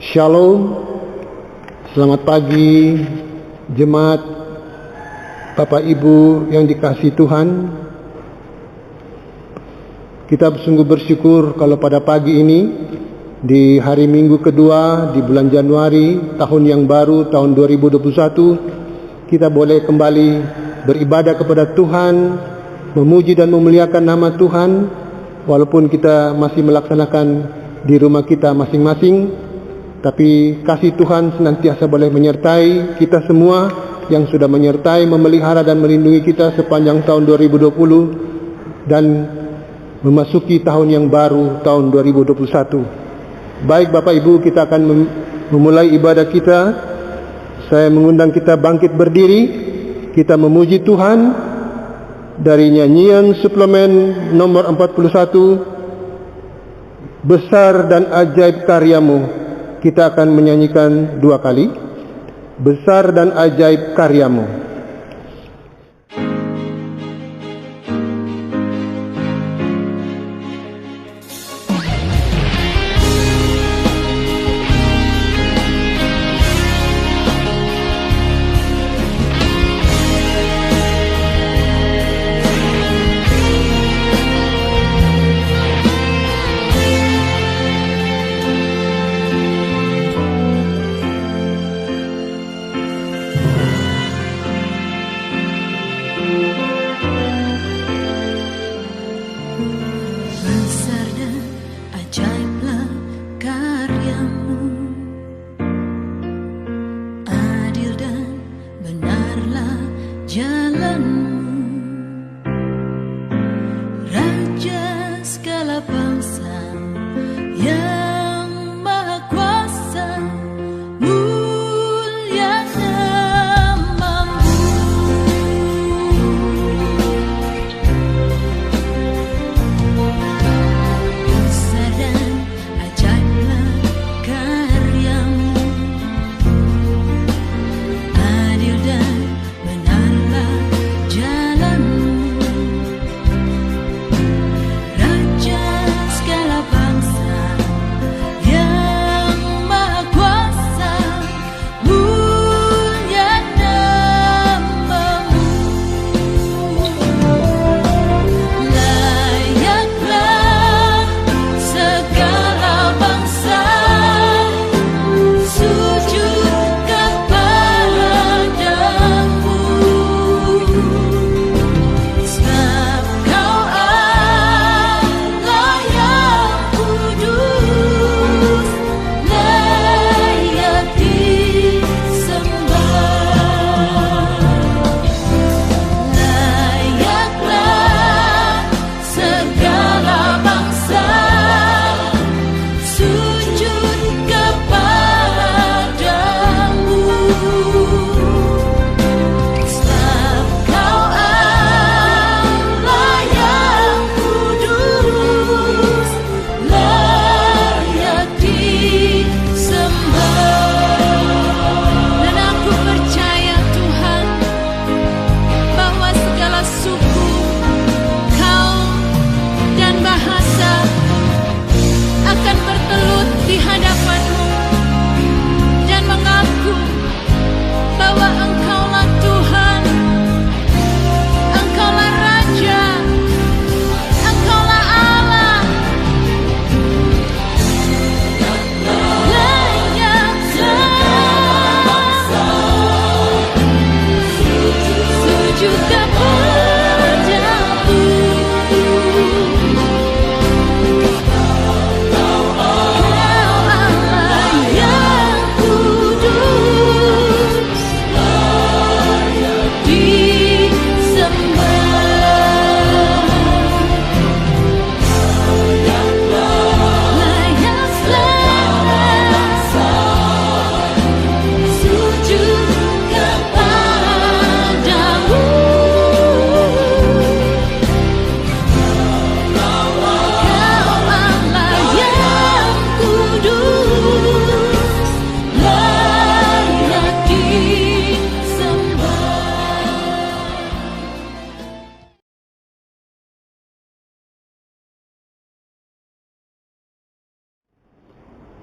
Shalom, selamat pagi jemaat Bapak Ibu yang dikasihi Tuhan. Kita sungguh bersyukur kalau pada pagi ini di hari Minggu kedua di bulan Januari tahun yang baru tahun 2021 kita boleh kembali beribadah kepada Tuhan, memuji dan memuliakan nama Tuhan walaupun kita masih melaksanakan di rumah kita masing-masing. Tapi kasih Tuhan senantiasa boleh menyertai kita semua yang sudah menyertai, memelihara dan melindungi kita sepanjang tahun 2020 dan memasuki tahun yang baru tahun 2021. Baik Bapak Ibu, kita akan memulai ibadah kita. Saya mengundang kita bangkit berdiri, kita memuji Tuhan dari nyanyian suplemen nomor 41, Besar dan Ajaib Karyamu. Kita akan menyanyikan 2 kali, Besar dan Ajaib Karyamu. Karyamu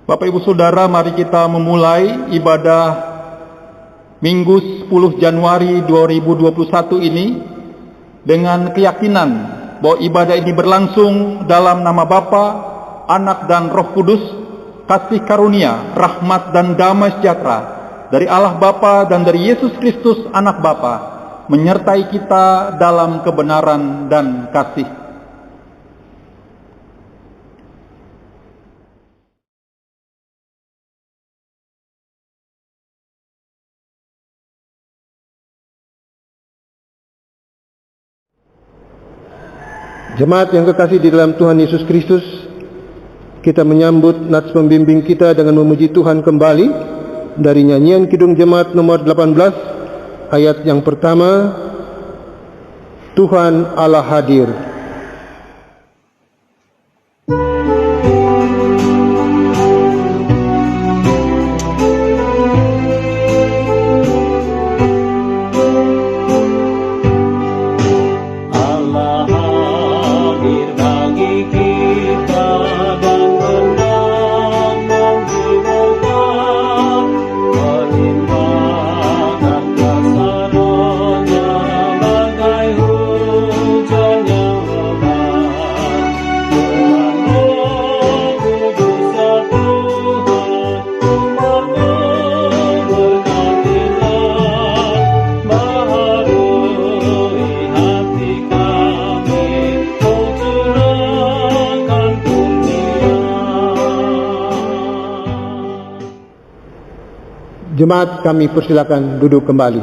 Bapak Ibu Saudara, mari kita memulai ibadah Minggu 10 Januari 2021 ini dengan keyakinan bahwa ibadah ini berlangsung dalam nama Bapa, Anak dan Roh Kudus, kasih karunia, rahmat dan damai sejahtera dari Allah Bapa dan dari Yesus Kristus Anak Bapa menyertai kita dalam kebenaran dan kasih. Jemaat yang kekasih di dalam Tuhan Yesus Kristus, kita menyambut nats pembimbing kita dengan memuji Tuhan kembali dari nyanyian Kidung Jemaat nomor 18, ayat yang pertama, Tuhan Allah hadir. Jemaat, kami persilakan duduk kembali.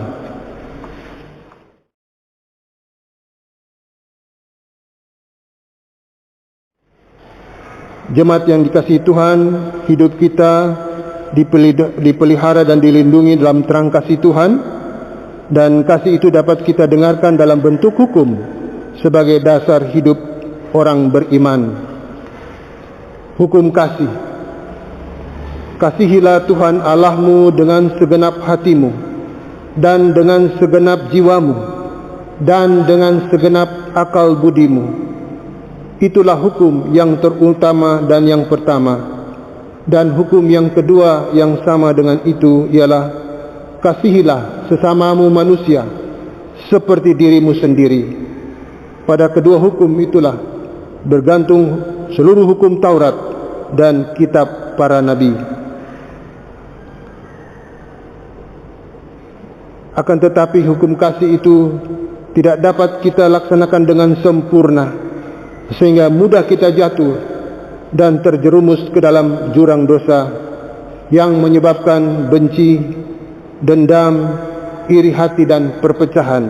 Jemaat yang dikasihi Tuhan, hidup kita dipelihara dan dilindungi dalam terang kasih Tuhan, dan kasih itu dapat kita dengarkan dalam bentuk hukum sebagai dasar hidup orang beriman. Hukum kasih. Kasihilah Tuhan Allahmu dengan segenap hatimu, dan dengan segenap jiwamu, dan dengan segenap akal budimu. Itulah hukum yang terutama dan yang pertama. Dan hukum yang kedua yang sama dengan itu ialah, kasihilah sesamamu manusia seperti dirimu sendiri. Pada kedua hukum itulah bergantung seluruh hukum Taurat dan kitab para nabi. Akan tetapi hukum kasih itu tidak dapat kita laksanakan dengan sempurna, sehingga mudah kita jatuh dan terjerumus ke dalam jurang dosa yang menyebabkan benci, dendam, iri hati dan perpecahan.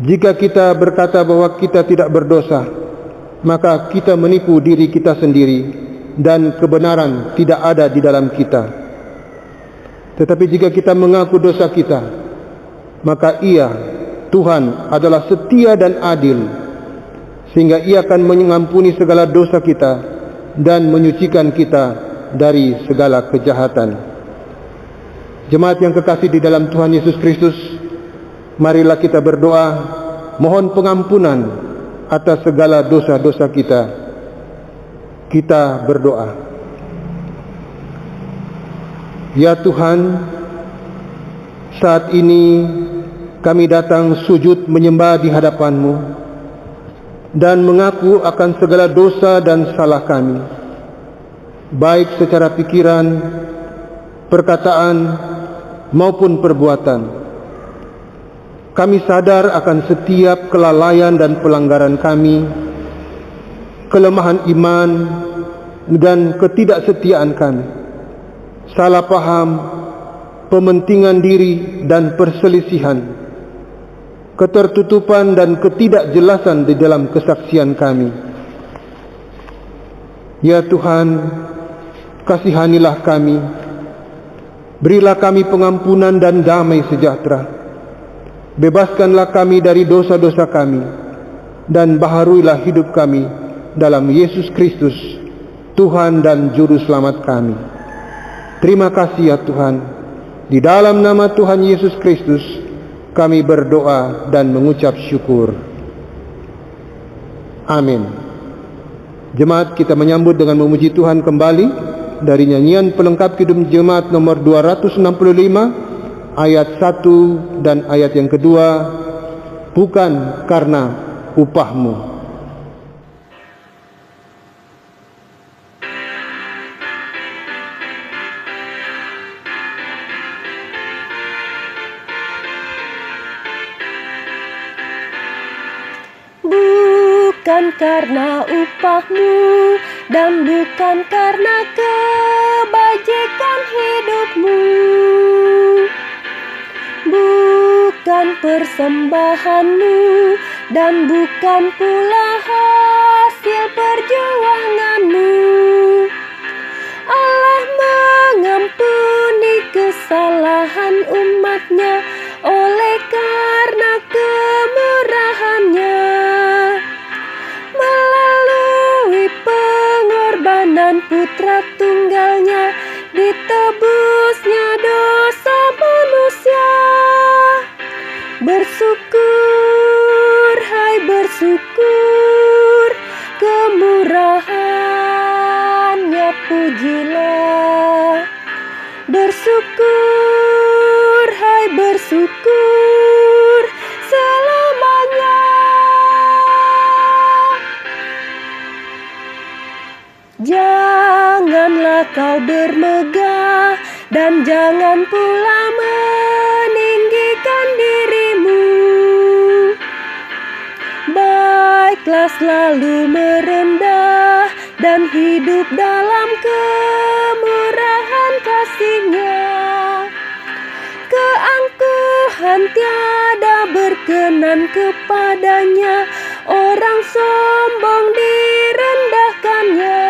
Jika kita berkata bahwa kita tidak berdosa, maka kita menipu diri kita sendiri dan kebenaran tidak ada di dalam kita. Tetapi jika kita mengaku dosa kita, maka Ia, Tuhan, adalah setia dan adil, sehingga Ia akan mengampuni segala dosa kita dan menyucikan kita dari segala kejahatan. Jemaat yang kekasih di dalam Tuhan Yesus Kristus, marilah kita berdoa, mohon pengampunan atas segala dosa-dosa kita. Kita berdoa. Ya Tuhan, saat ini kami datang sujud menyembah di hadapan-Mu dan mengaku akan segala dosa dan salah kami, baik secara pikiran, perkataan, maupun perbuatan. Kami sadar akan setiap kelalaian dan pelanggaran kami, kelemahan iman dan ketidaksetiaan kami, salah paham, pementingan diri dan perselisihan, ketertutupan dan ketidakjelasan di dalam kesaksian kami. Ya Tuhan, kasihanilah kami, berilah kami pengampunan dan damai sejahtera, bebaskanlah kami dari dosa-dosa kami, dan baharuilah hidup kami dalam Yesus Kristus, Tuhan dan Juru Selamat kami. Terima kasih ya Tuhan. Di dalam nama Tuhan Yesus Kristus kami berdoa dan mengucap syukur. Amin. Jemaat, kita menyambut dengan memuji Tuhan kembali dari nyanyian pelengkap Kidung Jemaat nomor 265 ayat 1 dan ayat yang kedua, bukan karena upahmu. Bukan karena upahmu dan bukan karena kebajikan hidupmu, bukan persembahanmu dan bukan pula hasil perjuanganmu. Allah mengampuni kesalahan umatnya oleh karena kemurahannya. Melalui pengorbanan putra tunggalnya, ditebusnya dosa manusia. Bersyukur, hai bersyukur, kemurahannya pujilah. Bersyukur, hai bersyukur, selamanya. Janganlah kau bermegah dan jangan pula meninggikan dirimu. Baiklah selalu merendah dan hidup dalam kemurahan kasih-Nya. Keangkuhan tiada berkenan kepadanya, orang sombong direndahkannya.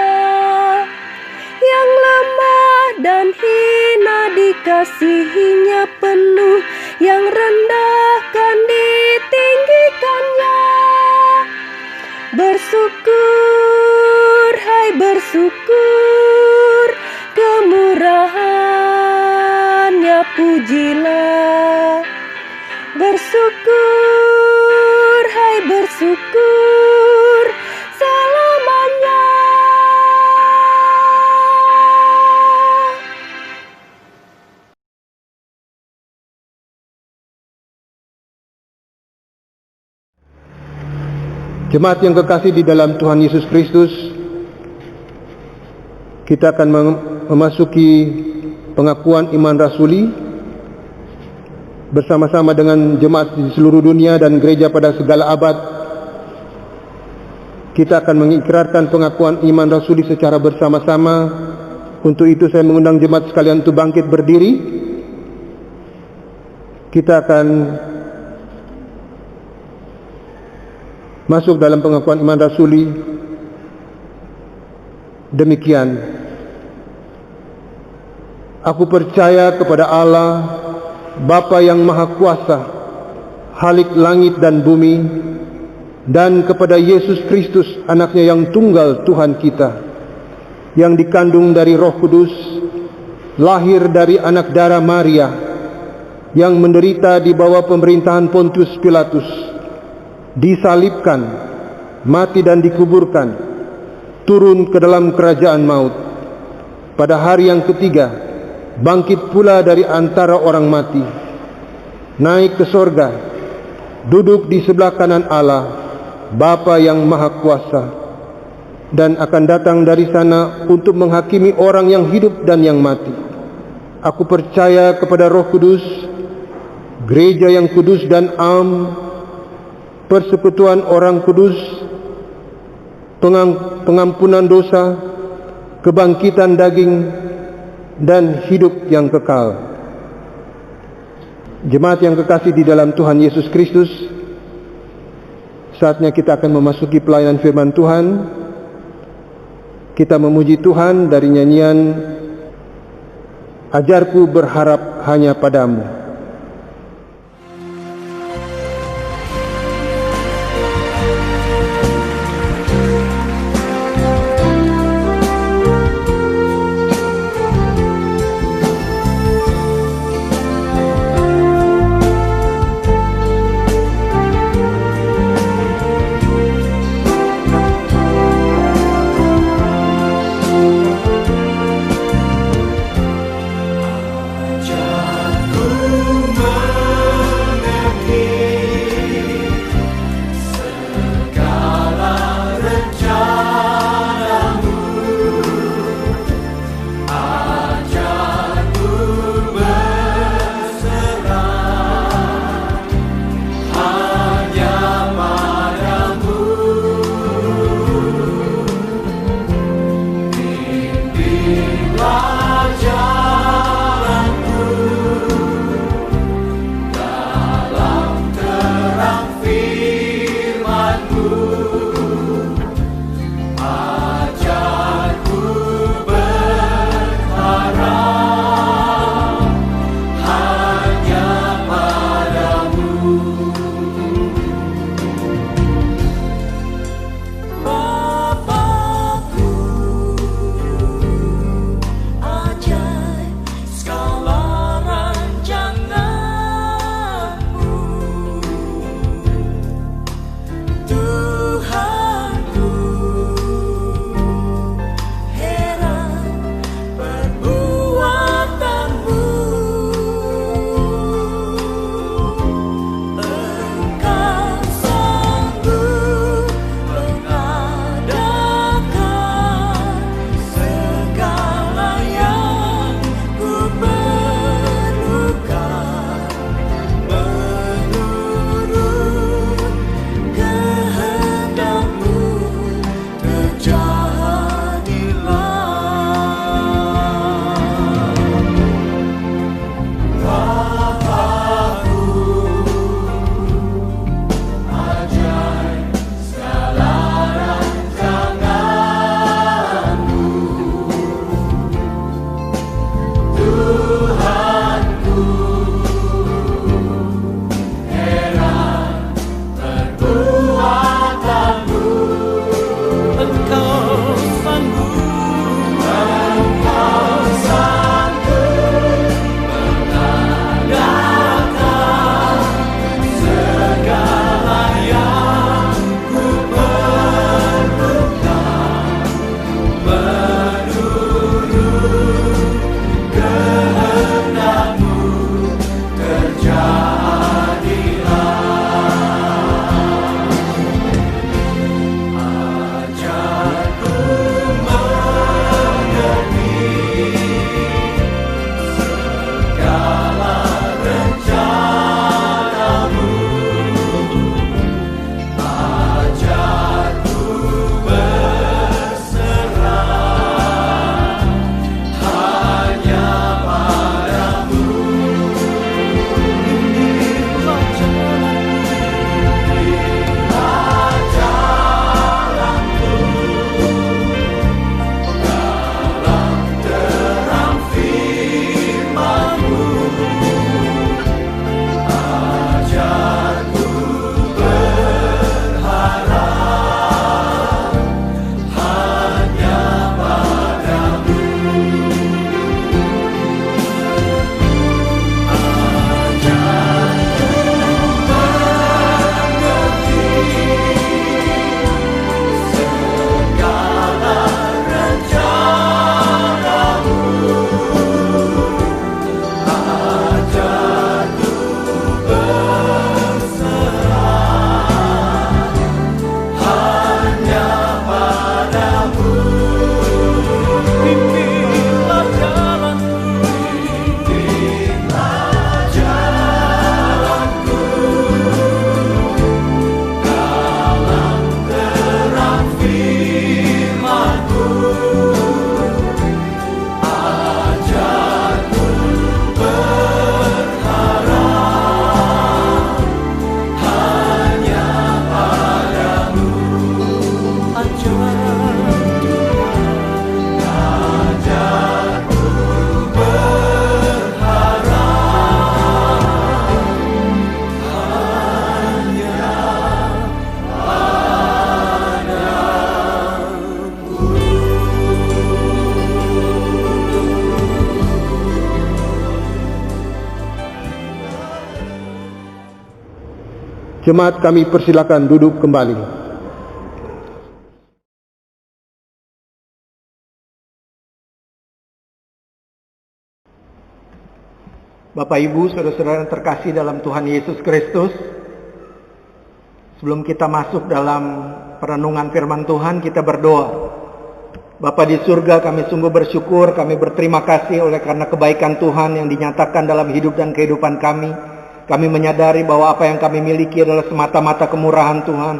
Yang lemah dan hina dikasihinya penuh, yang rendahkan ditinggikannya. Bersyukur, hai bersyukur, kemurahannya pujilah. Bersyukur, hai bersyukur, selamanya. Jemaat yang kekasih di dalam Tuhan Yesus Kristus, kita akan memasuki pengakuan iman rasuli bersama-sama dengan jemaat di seluruh dunia dan gereja pada segala abad. Kita akan mengikrarkan pengakuan iman rasuli secara bersama-sama. Untuk itu saya mengundang jemaat sekalian untuk bangkit berdiri. Kita akan masuk dalam pengakuan iman rasuli. Demikian, aku percaya kepada Allah, Bapa yang Maha Kuasa, Khalik langit dan bumi, dan kepada Yesus Kristus, anaknya yang tunggal Tuhan kita, yang dikandung dari Roh Kudus, lahir dari anak darah Maria, yang menderita di bawah pemerintahan Pontius Pilatus, disalibkan, mati dan dikuburkan, turun ke dalam kerajaan maut. Pada hari yang ketiga, bangkit pula dari antara orang mati, naik ke sorga, duduk di sebelah kanan Allah, Bapa yang Maha Kuasa, dan akan datang dari sana untuk menghakimi orang yang hidup dan yang mati. Aku percaya kepada Roh Kudus, gereja yang kudus dan am, persekutuan orang kudus, pengampunan dosa, kebangkitan daging, dan hidup yang kekal. Jemaat yang kekasih di dalam Tuhan Yesus Kristus, saatnya kita akan memasuki pelayanan firman Tuhan. Kita memuji Tuhan dari nyanyian Ajarku Berharap Hanya Padamu. Jemaat, kami persilakan duduk kembali. Bapak Ibu, saudara-saudara yang terkasih dalam Tuhan Yesus Kristus, sebelum kita masuk dalam perenungan firman Tuhan, kita berdoa. Bapa di surga, kami sungguh bersyukur, kami berterima kasih oleh karena kebaikan Tuhan yang dinyatakan dalam hidup dan kehidupan kami. Kami menyadari bahwa apa yang kami miliki adalah semata-mata kemurahan Tuhan.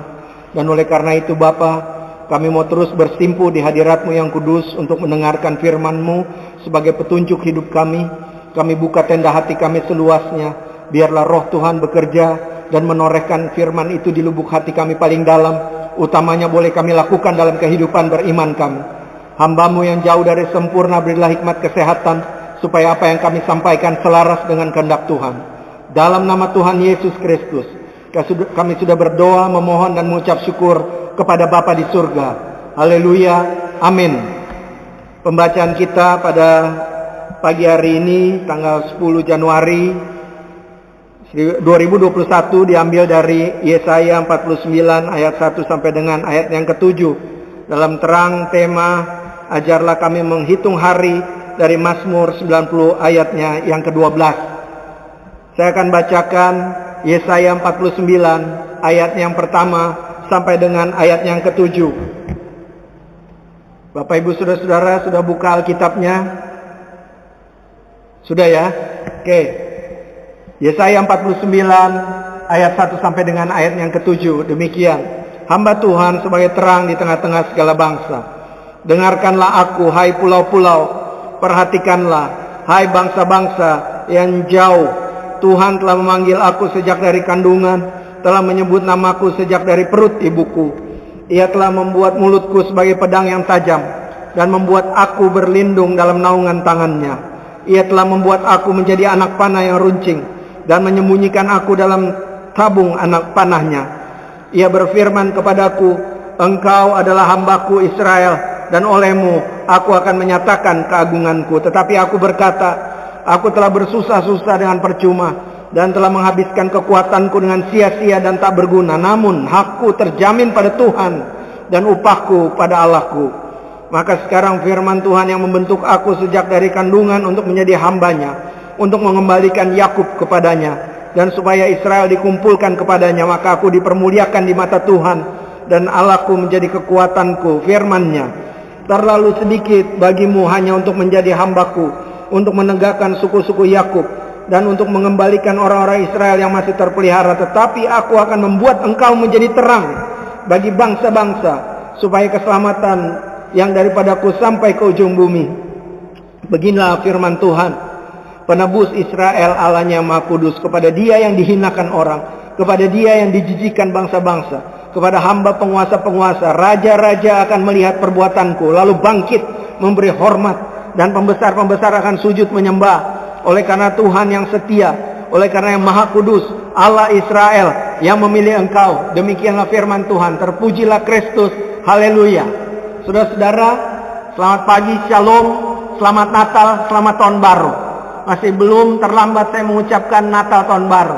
Dan oleh karena itu Bapa, kami mau terus bersimpu di hadirat-Mu yang kudus untuk mendengarkan firman-Mu sebagai petunjuk hidup kami. Kami buka tenda hati kami seluasnya. Biarlah roh Tuhan bekerja dan menorehkan firman itu di lubuk hati kami paling dalam. Utamanya boleh kami lakukan dalam kehidupan beriman kami. Hamba-Mu yang jauh dari sempurna, berilah hikmat kesehatan, supaya apa yang kami sampaikan selaras dengan kehendak Tuhan. Dalam nama Tuhan Yesus Kristus, kami sudah berdoa, memohon dan mengucap syukur kepada Bapa di surga. Haleluya, amin. Pembacaan kita pada pagi hari ini, tanggal 10 Januari 2021, diambil dari Yesaya 49 ayat 1 sampai dengan ayat yang ke-7. Dalam terang tema, ajarlah kami menghitung hari, dari Mazmur 90 ayatnya yang ke-12. Saya akan bacakan Yesaya 49 ayat yang pertama sampai dengan ayat yang ke-7. Bapak Ibu saudara-saudara sudah buka Alkitabnya? Sudah ya? Oke. Yesaya 49 ayat 1 sampai dengan ayat yang ke-7. Demikian. Hamba Tuhan sebagai terang di tengah-tengah segala bangsa. Dengarkanlah aku, hai pulau-pulau. Perhatikanlah, hai bangsa-bangsa yang jauh. Tuhan telah memanggil aku sejak dari kandungan, telah menyebut namaku sejak dari perut ibuku. Ia telah membuat mulutku sebagai pedang yang tajam, dan membuat aku berlindung dalam naungan tangannya. Ia telah membuat aku menjadi anak panah yang runcing, dan menyembunyikan aku dalam tabung anak panahnya. Ia berfirman kepadaku, engkau adalah hambaku Israel, dan olehmu aku akan menyatakan keagunganku. Tetapi aku berkata, aku telah bersusah-susah dengan percuma, dan telah menghabiskan kekuatanku dengan sia-sia dan tak berguna. Namun hakku terjamin pada Tuhan, dan upahku pada Allahku. Maka sekarang firman Tuhan yang membentuk aku sejak dari kandungan untuk menjadi hambanya, untuk mengembalikan Yakub kepadanya, dan supaya Israel dikumpulkan kepadanya. Maka aku dipermuliakan di mata Tuhan, dan Allahku menjadi kekuatanku. Firman-Nya, terlalu sedikit bagimu hanya untuk menjadi hambaku, untuk menegakkan suku-suku Yakub, dan untuk mengembalikan orang-orang Israel yang masih terpelihara. Tetapi aku akan membuat engkau menjadi terang bagi bangsa-bangsa, supaya keselamatan yang daripadaku sampai ke ujung bumi. Beginilah firman Tuhan, penebus Israel Allahnya Maha Kudus, kepada dia yang dihinakan orang, kepada dia yang dijijikkan bangsa-bangsa, kepada hamba penguasa-penguasa. Raja-raja akan melihat perbuatanku, lalu bangkit memberi hormat, dan pembesar-pembesar akan sujud menyembah. Oleh karena Tuhan yang setia, oleh karena yang Maha Kudus, Allah Israel yang memilih engkau. Demikianlah firman Tuhan. Terpujilah Kristus. Haleluya. Saudara-saudara, selamat pagi, shalom, selamat Natal, selamat tahun baru. Masih belum terlambat saya mengucapkan Natal tahun baru.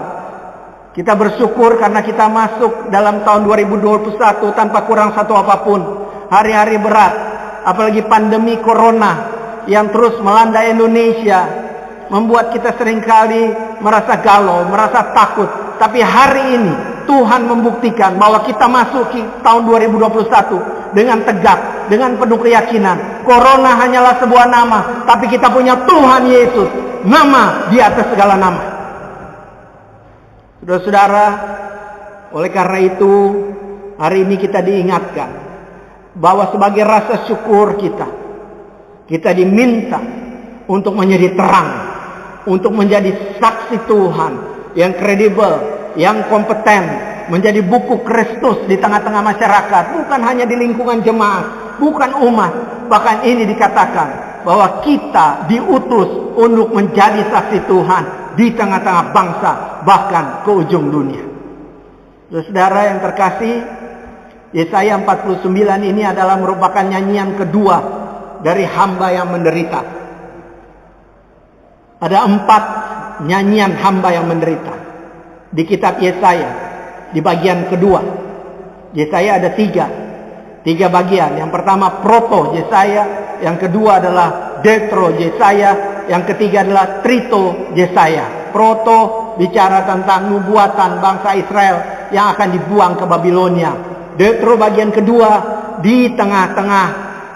Kita bersyukur karena kita masuk dalam tahun 2021 tanpa kurang satu apapun. Hari-hari berat, apalagi pandemi corona yang terus melanda Indonesia, membuat kita seringkali merasa galau, merasa takut. Tapi hari ini Tuhan membuktikan bahwa kita masuk tahun 2021 dengan tegak, dengan penuh keyakinan. Corona hanyalah sebuah nama, tapi kita punya Tuhan Yesus, nama di atas segala nama. Saudara-saudara, oleh karena itu hari ini kita diingatkan bahwa sebagai rasa syukur kita diminta untuk menjadi terang, untuk menjadi saksi Tuhan yang kredibel, yang kompeten, menjadi buku Kristus di tengah-tengah masyarakat, bukan hanya di lingkungan jemaat, bukan umat. Bahkan ini dikatakan bahwa kita diutus untuk menjadi saksi Tuhan di tengah-tengah bangsa, bahkan ke ujung dunia. Saudara yang terkasih, Yesaya 49 ini adalah merupakan nyanyian kedua dari hamba yang menderita. Ada 4 nyanyian hamba yang menderita di kitab Yesaya. di bagian kedua. Yesaya ada tiga bagian. Yang pertama proto Yesaya, yang kedua adalah deutero Yesaya, yang ketiga adalah trito Yesaya. Proto bicara tentang nubuatan bangsa Israel yang akan dibuang ke Babilonia. Deutero bagian kedua, di tengah-tengah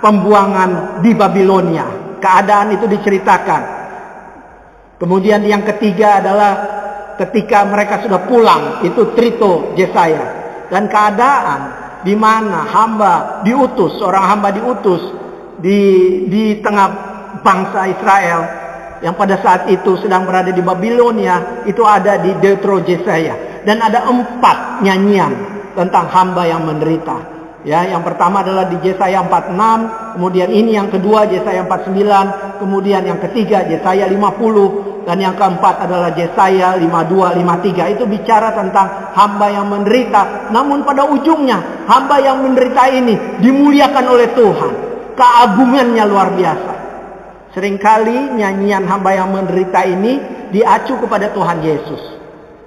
pembuangan di Babilonia. Keadaan itu diceritakan. Kemudian yang ketiga adalah ketika mereka sudah pulang, itu trito Yesaya. Dan keadaan di mana hamba diutus, seorang hamba diutus di tengah bangsa Israel yang pada saat itu sedang berada di Babilonia, itu ada di deutero Yesaya. Dan ada 4 nyanyian tentang hamba yang menderita. Ya, yang pertama adalah di Yesaya 46, kemudian ini yang kedua Yesaya 49, kemudian yang ketiga Yesaya 50, dan yang keempat adalah Yesaya 52, 53. Itu bicara tentang hamba yang menderita. Namun pada ujungnya hamba yang menderita ini dimuliakan oleh Tuhan. Keagungannya luar biasa. Seringkali nyanyian hamba yang menderita ini diacu kepada Tuhan Yesus.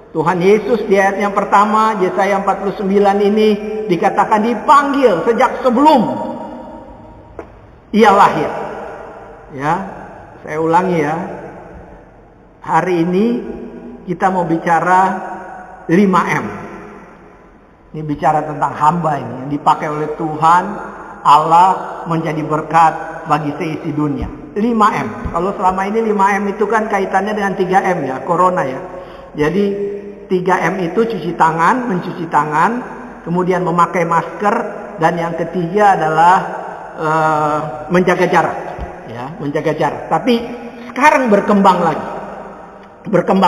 Tuhan Yesus di ayat yang pertama Yesaya 49 ini dikatakan dipanggil sejak sebelum ia lahir. Ya, saya ulangi ya. Hari ini kita mau bicara 5M. Ini bicara tentang hamba ini yang dipakai oleh Tuhan Allah menjadi berkat bagi seisi dunia. 5M. Kalau selama ini 5M itu kan kaitannya dengan 3M ya, corona ya. Jadi 3M itu cuci tangan, mencuci tangan, kemudian memakai masker, dan yang ketiga adalah menjaga jarak, ya, menjaga jarak. Tapi sekarang berkembang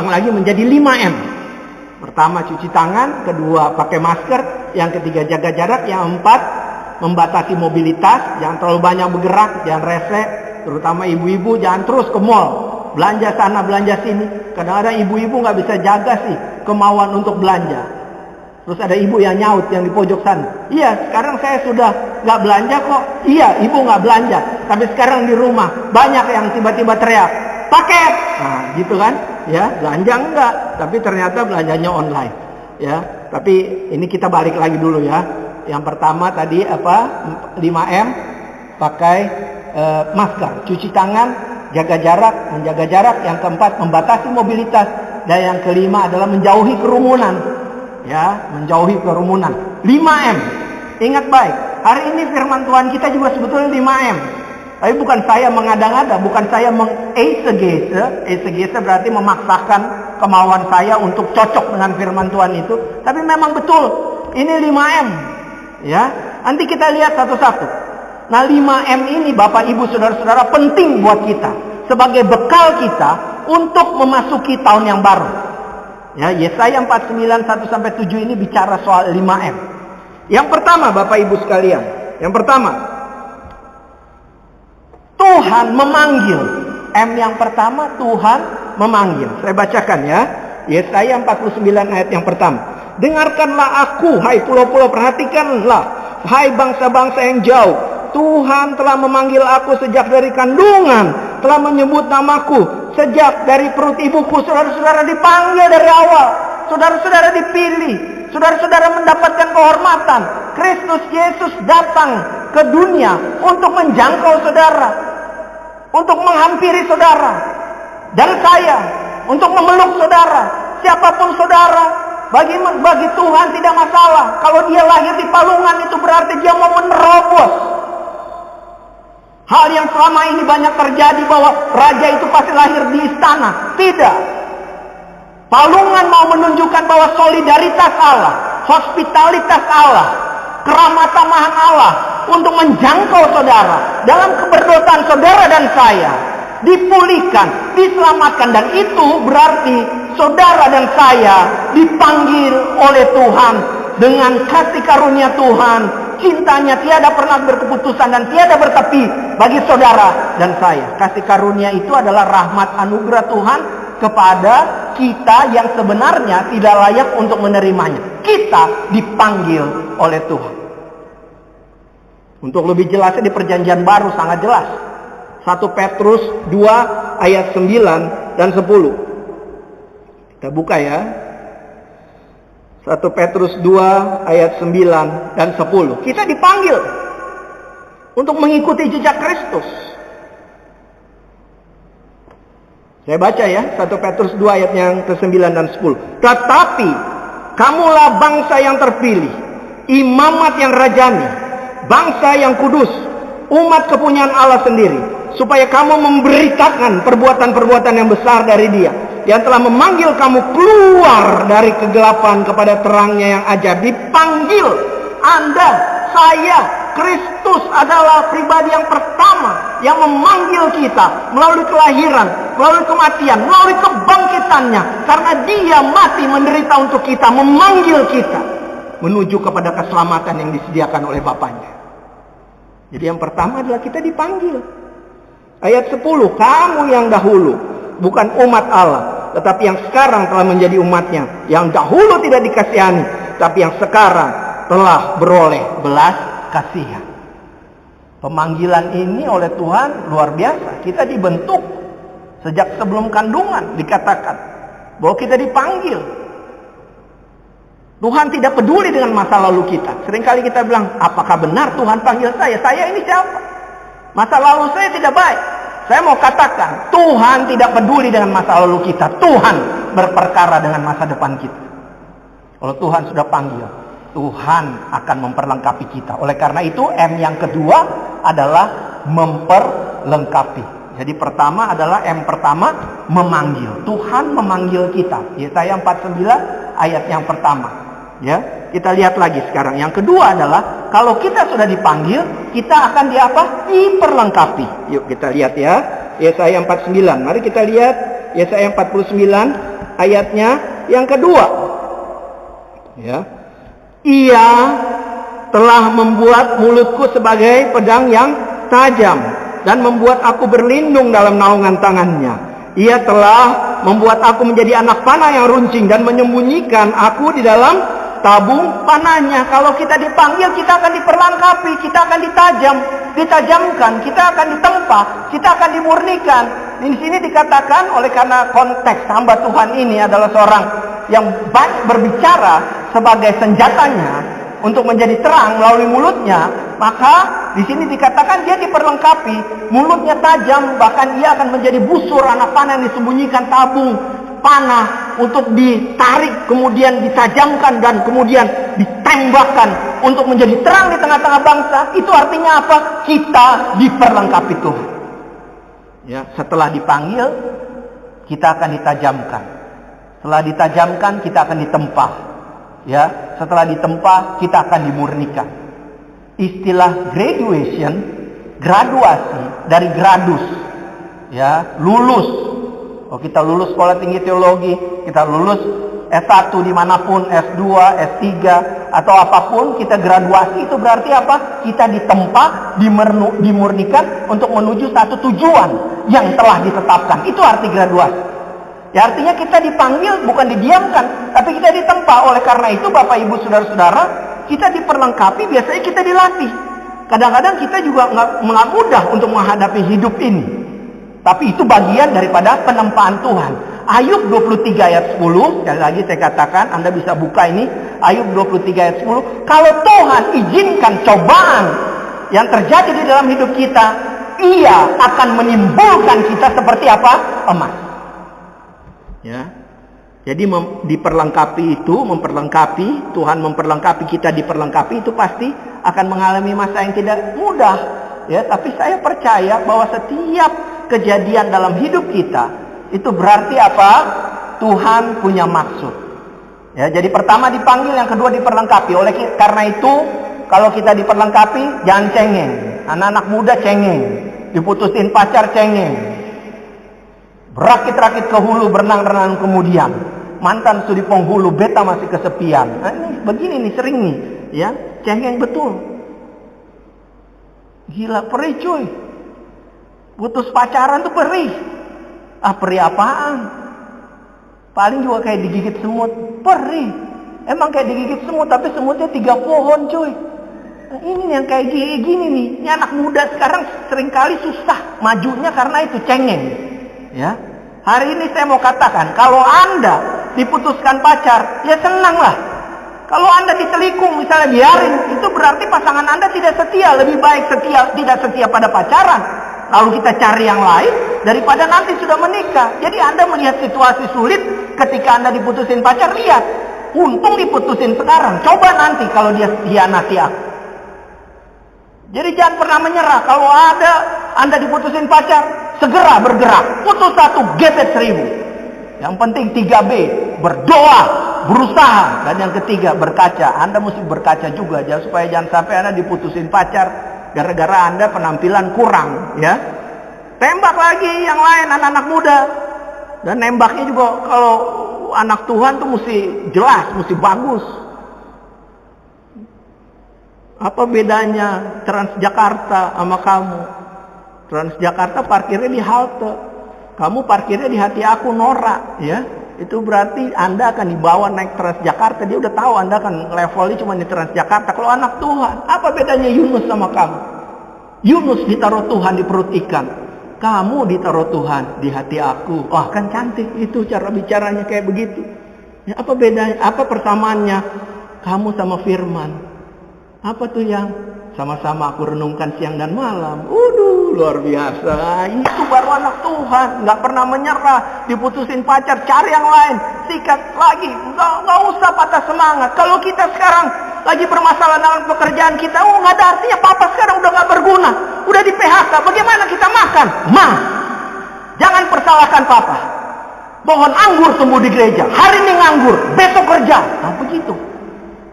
lagi menjadi 5M. Pertama cuci tangan, kedua pakai masker, yang ketiga jaga jarak, yang keempat membatasi mobilitas, jangan terlalu banyak bergerak, jangan rese, terutama ibu-ibu jangan terus ke mall. Belanja sana, belanja sini. Kadang-kadang ibu-ibu nggak bisa jaga sih kemauan untuk belanja. Terus ada ibu yang nyaut yang di pojok sana. Iya, sekarang saya sudah nggak belanja kok. Iya, ibu nggak belanja. Tapi sekarang di rumah banyak yang tiba-tiba teriak, paket. Nah, gitu kan? Ya, belanja enggak. Tapi ternyata belanjanya online. Ya, tapi ini kita balik lagi dulu ya. Yang pertama tadi apa? 5M, pakai masker, cuci tangan, jaga jarak, menjaga jarak. Yang keempat membatasi mobilitas, dan yang kelima adalah menjauhi kerumunan. Ya, menjauhi kerumunan. 5M. Ingat baik, hari ini firman Tuhan kita juga sebetulnya 5M. Tapi bukan saya mengada-ngada, bukan saya mengeksegese. Eksegese berarti memaksakan kemauan saya untuk cocok dengan firman Tuhan itu. Tapi memang betul, ini 5M. Ya, nanti kita lihat satu-satu. Nah, 5M ini Bapak Ibu Saudara-saudara penting buat kita sebagai bekal kita untuk memasuki tahun yang baru. Ya, Yesaya 49 1-7 ini bicara soal 5M. Yang pertama Bapak Ibu sekalian, yang pertama Tuhan memanggil. M yang pertama Tuhan memanggil. Saya bacakan ya. Yesaya 49 ayat yang pertama. Dengarkanlah aku, hai pulau-pulau, perhatikanlah, hai bangsa-bangsa yang jauh. Tuhan telah memanggil aku sejak dari kandungan, telah menyebut namaku sejak dari perut ibuku. Saudara-saudara dipanggil dari awal, saudara-saudara dipilih, saudara-saudara mendapatkan kehormatan. Kristus Yesus datang ke dunia untuk menjangkau saudara, untuk menghampiri saudara dan saya, untuk memeluk saudara. Siapapun saudara, bagi Tuhan tidak masalah. Kalau dia lahir di palungan, itu berarti dia mau menerobos hal yang selama ini banyak terjadi, bahwa raja itu pasti lahir di istana. Tidak. Palungan mau menunjukkan bahwa solidaritas Allah, hospitalitas Allah, keramah-tamahan Allah untuk menjangkau saudara dalam keberdosan saudara dan saya, dipulihkan, diselamatkan. Dan itu berarti saudara dan saya dipanggil oleh Tuhan dengan kasih karunia Tuhan. Cintanya tiada pernah berkeputusan dan tiada bertepi bagi saudara dan saya. Kasih karunia itu adalah rahmat anugerah Tuhan kepada kita yang sebenarnya tidak layak untuk menerimanya. Kita dipanggil oleh Tuhan. Untuk lebih jelasnya di Perjanjian Baru sangat jelas. 1 Petrus 2 ayat 9 dan 10. Kita buka ya. 1 Petrus 2 ayat 9 dan 10. Kita dipanggil untuk mengikuti jejak Kristus. Saya baca ya, 1 Petrus 2 ayat yang ke-9 dan 10. Tetapi kamulah bangsa yang terpilih, imamat yang rajani, bangsa yang kudus, umat kepunyaan Allah sendiri, supaya kamu memberitakan perbuatan-perbuatan yang besar dari Dia, yang telah memanggil kamu keluar dari kegelapan kepada terangnya yang ajaib. Dipanggil Anda, saya, Kristus adalah pribadi yang pertama yang memanggil kita melalui kelahiran, melalui kematian, melalui kebangkitannya. Karena Dia mati menderita untuk kita, memanggil kita menuju kepada keselamatan yang disediakan oleh Bapaknya. Jadi yang pertama adalah kita dipanggil. Ayat 10, kamu yang dahulu bukan umat Allah, tetapi yang sekarang telah menjadi umatnya, yang dahulu tidak dikasihani, tapi yang sekarang telah beroleh belas kasihan. Pemanggilan ini oleh Tuhan luar biasa. Kita dibentuk sejak sebelum kandungan, dikatakan bahwa kita dipanggil. Tuhan tidak peduli dengan masa lalu kita. Seringkali kita bilang, apakah benar Tuhan panggil saya? Saya ini siapa? Masa lalu saya tidak baik. Saya mau katakan, Tuhan tidak peduli dengan masa lalu kita. Tuhan berperkara dengan masa depan kita. Kalau Tuhan sudah panggil, Tuhan akan memperlengkapi kita. Oleh karena itu, M yang kedua adalah memperlengkapi. Jadi pertama adalah M pertama, memanggil. Tuhan memanggil kita. Yesaya 49 ayat yang pertama. Ya, kita lihat lagi sekarang. Yang kedua adalah kalau kita sudah dipanggil, kita akan diperlengkapi. Yuk kita lihat ya. Yesaya 49. Mari kita lihat Yesaya 49 ayatnya yang kedua. Ya. Ia telah membuat mulutku sebagai pedang yang tajam dan membuat aku berlindung dalam naungan tangannya. Ia telah membuat aku menjadi anak panah yang runcing dan menyembunyikan aku di dalam tabung panahnya. Kalau kita dipanggil, kita akan diperlengkapi, kita akan ditajamkan, kita akan ditempa, kita akan dimurnikan. Di sini dikatakan oleh karena konteks hamba Tuhan ini adalah seorang yang banyak berbicara sebagai senjatanya untuk menjadi terang melalui mulutnya, maka di sini dikatakan dia diperlengkapi, mulutnya tajam, bahkan ia akan menjadi busur anak panah yang disembunyikan tabung panah untuk ditarik, kemudian ditajamkan dan kemudian ditembakkan untuk menjadi terang di tengah-tengah bangsa. Itu artinya apa? Kita diperlengkapi Tuhan. Ya, setelah dipanggil, kita akan ditajamkan. Setelah ditajamkan, kita akan ditempa. Ya, setelah ditempa, kita akan dimurnikan. Istilah graduation, graduasi dari gradus. Ya, lulus. Oh, kita lulus sekolah tinggi teologi, kita lulus S1 dimanapun, S2, S3, atau apapun, kita graduasi, itu berarti apa? Kita ditempa, dimurnikan untuk menuju satu tujuan yang telah ditetapkan. Itu arti graduasi. Ya, artinya kita dipanggil, bukan didiamkan, tapi kita ditempa. Oleh karena itu, Bapak Ibu Saudara-saudara, kita diperlengkapi, biasanya kita dilatih. Kadang-kadang kita juga nggak mudah untuk menghadapi hidup ini. Tapi itu bagian daripada penempaan Tuhan. Ayub 23 ayat 10, sekali lagi saya katakan, Anda bisa buka ini, Ayub 23 ayat 10. Kalau Tuhan izinkan cobaan yang terjadi di dalam hidup kita, Ia akan menimbulkan kita seperti apa? Emas. Ya. Jadi diperlengkapi itu, memperlengkapi, Tuhan memperlengkapi kita, diperlengkapi itu pasti akan mengalami masa yang tidak mudah. Ya, tapi saya percaya bahwa setiap kejadian dalam hidup kita itu berarti apa? Tuhan punya maksud. Ya, jadi pertama dipanggil, yang kedua diperlengkapi. Oleh karena itu, kalau kita diperlengkapi, jangan cengeng. Anak-anak muda cengeng, diputusin pacar cengeng, berakit-rakit ke hulu, berenang-renang kemudian. Mantan studi penghulu, beta masih kesepian. Nah, ini begini nih, sering nih, ya, cengeng betul. Gila, perih cuy. Putus pacaran tuh perih. Ah, perih apaan? Paling juga kayak digigit semut. Perih. Emang kayak digigit semut, tapi semutnya 3 pohon cuy. Nah, ini yang kayak gini nih. Ini anak muda sekarang seringkali susah majunya karena itu cengeng. Ya. Hari ini saya mau katakan, kalau Anda diputuskan pacar, ya senanglah. Kalau Anda ditelikung, misalnya biarin, itu berarti pasangan Anda tidak setia. Lebih baik tidak setia pada pacaran, lalu kita cari yang lain, daripada nanti sudah menikah. Jadi Anda melihat situasi sulit ketika Anda diputusin pacar, lihat, untung diputusin sekarang. Coba nanti kalau dia hianati aku. Jadi jangan pernah menyerah. Kalau ada Anda diputusin pacar, segera bergerak. Putus 1, gebet 1000. Yang penting 3B, berdoa, berusaha. Dan yang ketiga, berkaca. Anda mesti berkaca juga, supaya jangan sampai Anda diputusin pacar gara-gara Anda penampilan kurang, ya. Tembak lagi yang lain, anak-anak muda. Dan nembaknya juga kalau anak Tuhan tuh mesti jelas, mesti bagus. Apa bedanya Transjakarta sama kamu? Transjakarta parkirnya di halte, kamu parkirnya di hati aku, Nora, ya. Itu berarti Anda akan dibawa naik Transjakarta. Dia udah tahu Anda akan levelnya cuma di Transjakarta. Kalau anak Tuhan, apa bedanya Yunus sama kamu? Yunus ditaruh Tuhan di perut ikan, kamu ditaruh Tuhan di hati aku. Wah, kan cantik itu cara bicaranya kayak begitu. Ya, apa bedanya? Apa persamaannya kamu sama Firman? Apa tuh yang sama-sama aku renungkan siang dan malam? Luar biasa. Itu baru anak Tuhan. Nggak pernah menyerah. Diputusin pacar, cari yang lain. Sikat lagi. Nggak usah patah semangat. Kalau kita sekarang lagi bermasalah dalam pekerjaan kita, nggak ada artinya. Papa sekarang udah nggak berguna. Udah di PHK. Bagaimana kita makan? Jangan persalahkan papa. Pohon anggur tumbuh di gereja. Hari ini nganggur, besok kerja. Nah begitu.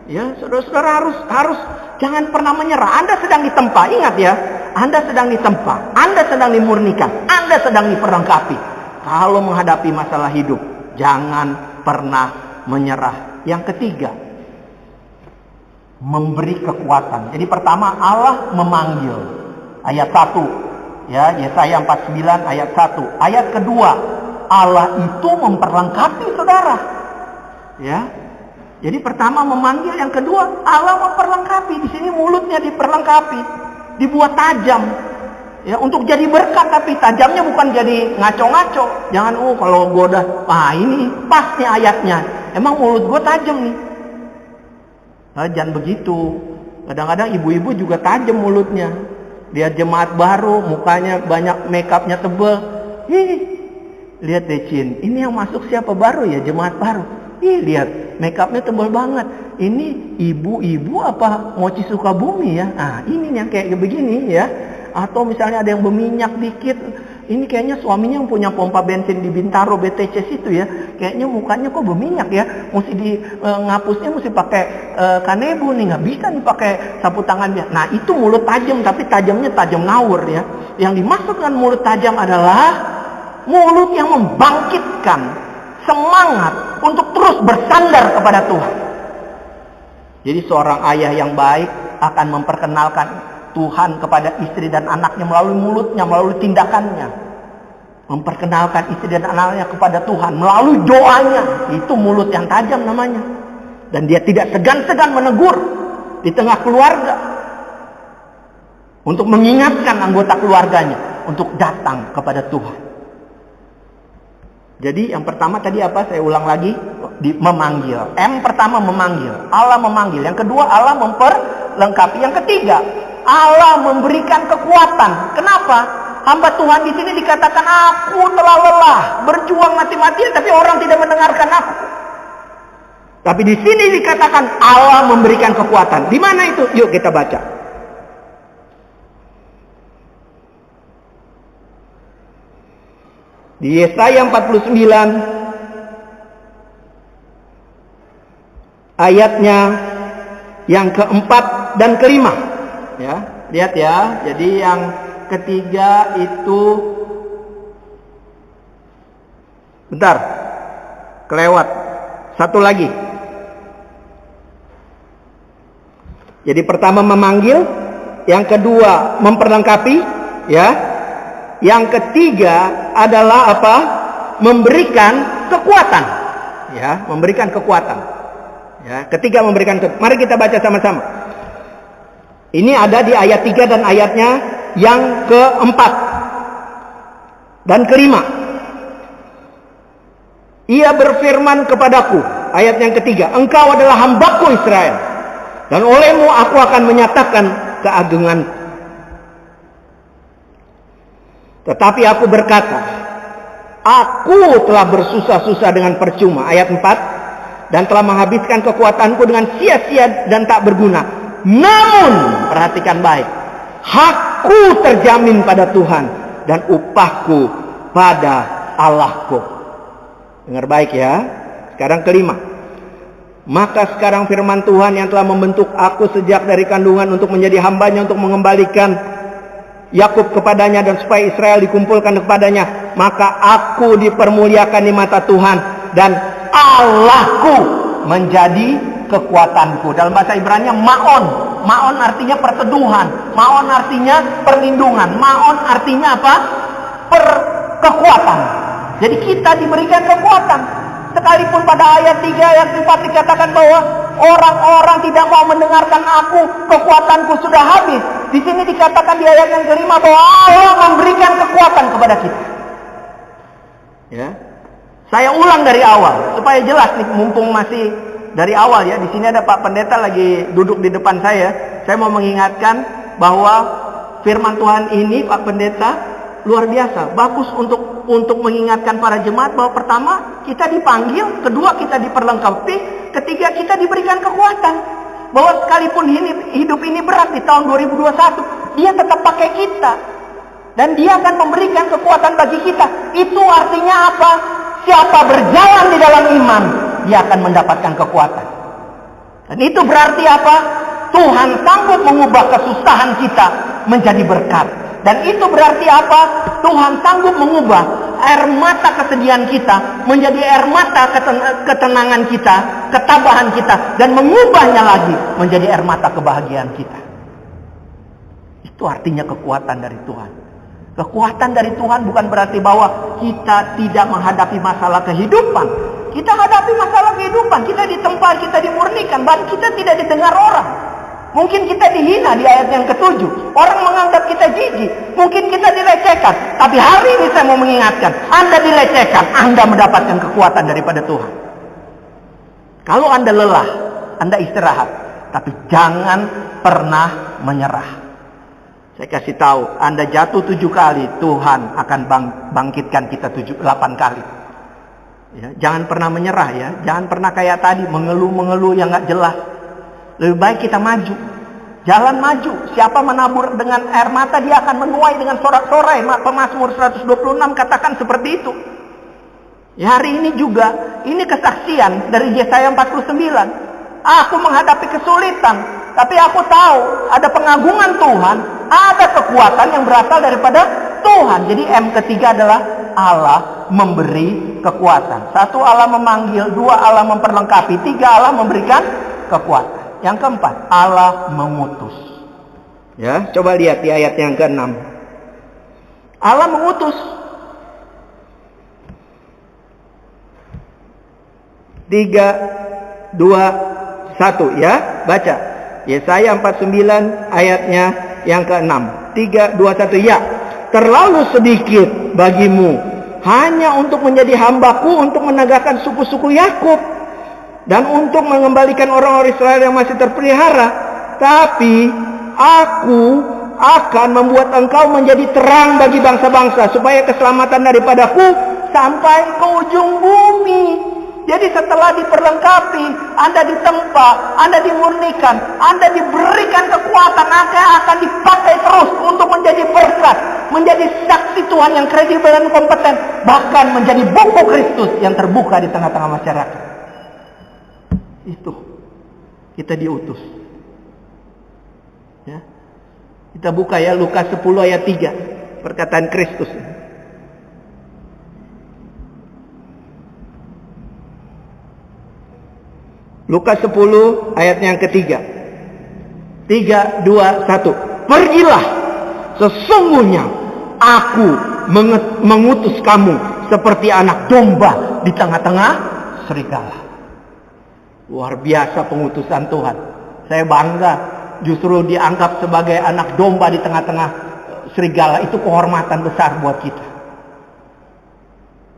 Ya, saudara-saudara harus jangan pernah menyerah. Anda sedang ditempa, ingat ya. Anda sedang ditempa, Anda sedang dimurnikan, Anda sedang diperlengkapi. Kalau menghadapi masalah hidup, jangan pernah menyerah. Yang ketiga, memberi kekuatan. Jadi pertama, Allah memanggil. Ayat 1, ya, Yesaya 49 ayat 1. Ayat kedua, Allah itu memperlengkapi saudara. Ya. Jadi pertama memanggil, yang kedua Allah memperlengkapi. Di sini mulutnya diperlengkapi, dibuat tajam, ya, untuk jadi berkat. Tapi tajamnya bukan jadi ngaco-ngaco. Jangan kalau gue udah, ini pas nih ayatnya, emang mulut gue tajam nih. Nah, jangan begitu. Kadang-kadang ibu-ibu juga tajam mulutnya. Lihat jemaat baru, mukanya banyak makeupnya tebel. Lihat deh Cin, ini yang masuk siapa baru ya, jemaat baru. Lihat, makeupnya tebal banget. Ini ibu-ibu apa mochi Sukabumi ya? Ini yang kayak begini ya. Atau misalnya ada yang berminyak dikit. Ini kayaknya suaminya yang punya pompa bensin di Bintaro BTC situ ya. Kayaknya mukanya kok berminyak ya. Mesti ngapusnya mesti pakai Kanebo nih. Nggak bisa nih pakai sapu tangan dia. Nah itu mulut tajam, tapi tajamnya tajam ngawur ya. Yang dimaksudkan mulut tajam adalah mulut yang membangkitkan semangat untuk terus bersandar kepada Tuhan. Jadi seorang ayah yang baik akan memperkenalkan Tuhan kepada istri dan anaknya melalui mulutnya, melalui tindakannya. Memperkenalkan istri dan anaknya kepada Tuhan melalui doanya. Itu mulut yang tajam namanya. Dan dia tidak segan-segan menegur di tengah keluarga, untuk mengingatkan anggota keluarganya untuk datang kepada Tuhan. Jadi yang pertama tadi apa? Saya ulang lagi, memanggil. Pertama memanggil, Allah memanggil. Yang kedua Allah memperlengkapi. Yang ketiga Allah memberikan kekuatan. Kenapa? Hamba Tuhan di sini dikatakan aku telah lelah berjuang mati-matian, tapi orang tidak mendengarkan aku. Tapi di sini dikatakan Allah memberikan kekuatan. Di mana itu? Yuk kita baca. Di Yesaya 49 ayatnya yang keempat dan kelima. Ya, lihat ya. Jadi yang ketiga itu, bentar, kelewat. Satu lagi. Jadi pertama memanggil, yang kedua memperlengkapi, ya. Yang ketiga adalah apa? Memberikan kekuatan. Ya, memberikan kekuatan. Ya, ketiga memberikan kekuatan. Mari kita baca sama-sama. Ini ada di ayat 3 dan ayatnya yang keempat dan kelima. Ia berfirman kepadaku, ayat yang ketiga, engkau adalah hambaku Israel, dan olehmu aku akan menyatakan keagunganku. Tetapi aku berkata, aku telah bersusah-susah dengan percuma, ayat 4, dan telah menghabiskan kekuatanku dengan sia-sia dan tak berguna. Namun, perhatikan baik, hakku terjamin pada Tuhan dan upahku pada Allahku. Dengar baik ya. Sekarang kelima. Maka sekarang firman Tuhan yang telah membentuk aku sejak dari kandungan untuk menjadi hambanya, untuk mengembalikan Yakub kepadanya dan supaya Israel dikumpulkan kepadanya, maka aku dipermuliakan di mata Tuhan dan Allahku menjadi kekuatanku. Dalam bahasa Ibrani Maon. Maon artinya perteduhan, Maon artinya perlindungan, Maon artinya apa? Kekuatan. Jadi kita diberikan kekuatan. Sekalipun pada ayat 3, ayat 4 dikatakan bahwa orang-orang tidak mau mendengarkan aku, kekuatanku sudah habis. Di sini dikatakan di ayat yang kelima bahwa Allah memberikan kekuatan kepada kita. Ya, saya ulang dari awal supaya jelas nih, mumpung masih dari awal ya. Di sini ada Pak Pendeta lagi duduk di depan saya. Saya mau mengingatkan bahwa firman Tuhan ini, Pak Pendeta, luar biasa, bagus untuk mengingatkan para jemaat bahwa pertama kita dipanggil, kedua kita diperlengkapi, ketiga kita diberikan kekuatan. Bahwa sekalipun hidup ini berat di tahun 2021, dia tetap pakai kita. Dan dia akan memberikan kekuatan bagi kita. Itu artinya apa? Siapa berjalan di dalam iman, dia akan mendapatkan kekuatan. Dan itu berarti apa? Tuhan sanggup mengubah kesusahan kita menjadi berkat. Dan itu berarti apa? Tuhan sanggup mengubah air mata kesedihan kita menjadi air mata ketenangan kita, ketabahan kita, dan mengubahnya lagi menjadi air mata kebahagiaan kita. Itu artinya kekuatan dari Tuhan. Kekuatan dari Tuhan bukan berarti bahwa kita tidak menghadapi masalah kehidupan. Kita hadapi masalah kehidupan, kita ditempa, kita dimurnikan, bahkan kita tidak didengar orang. Mungkin kita dihina di ayat yang ke-7. Orang menganggap kita jijik. Mungkin kita dilecehkan. Tapi hari ini saya mau mengingatkan, Anda dilecehkan, Anda mendapatkan kekuatan daripada Tuhan. Kalau Anda lelah, Anda istirahat. Tapi jangan pernah menyerah. Saya kasih tahu, Anda jatuh 7 kali, Tuhan akan bangkitkan kita 8 kali. Ya, jangan pernah menyerah ya. Jangan pernah kayak tadi, mengeluh-mengeluh yang gak jelas. Lebih baik kita maju. Jalan maju. Siapa menabur dengan air mata, dia akan menuai dengan sorak-sorai. Pemazmur 126 katakan seperti itu. Ya, hari ini juga, ini kesaksian dari Yesaya 49. Aku menghadapi kesulitan, tapi aku tahu ada pengagungan Tuhan, ada kekuatan yang berasal daripada Tuhan. Jadi M ketiga adalah Allah memberi kekuatan. 1, Allah memanggil. 2, Allah memperlengkapi. 3, Allah memberikan kekuatan. Yang keempat, Allah mengutus. Ya, coba lihat di ayat yang ke-6. Allah mengutus. 3, 2, 1 ya, baca. Yesaya 49 ayatnya yang ke-6. 3, 2, 1 ya. Terlalu sedikit bagimu hanya untuk menjadi hambaku, untuk menegakkan suku-suku Yakub, dan untuk mengembalikan orang-orang Israel yang masih terpelihara. Tapi aku akan membuat engkau menjadi terang bagi bangsa-bangsa, supaya keselamatan daripadaku sampai ke ujung bumi. Jadi setelah diperlengkapi, Anda ditempa, Anda dimurnikan, Anda diberikan kekuatan, Anda akan dipakai terus untuk menjadi berkat, menjadi saksi Tuhan yang kredibel dan kompeten, bahkan menjadi buku Kristus yang terbuka di tengah-tengah masyarakat. Itu kita diutus. Ya. Kita buka ya Lukas 10 ayat 3, perkataan Kristus. Lukas 10 ayat yang ketiga. 3, 2, 1. Pergilah, sesungguhnya aku mengutus kamu seperti anak domba di tengah-tengah serigala. Luar biasa pengutusan Tuhan. Saya bangga justru dianggap sebagai anak domba di tengah-tengah serigala. Itu kehormatan besar buat kita.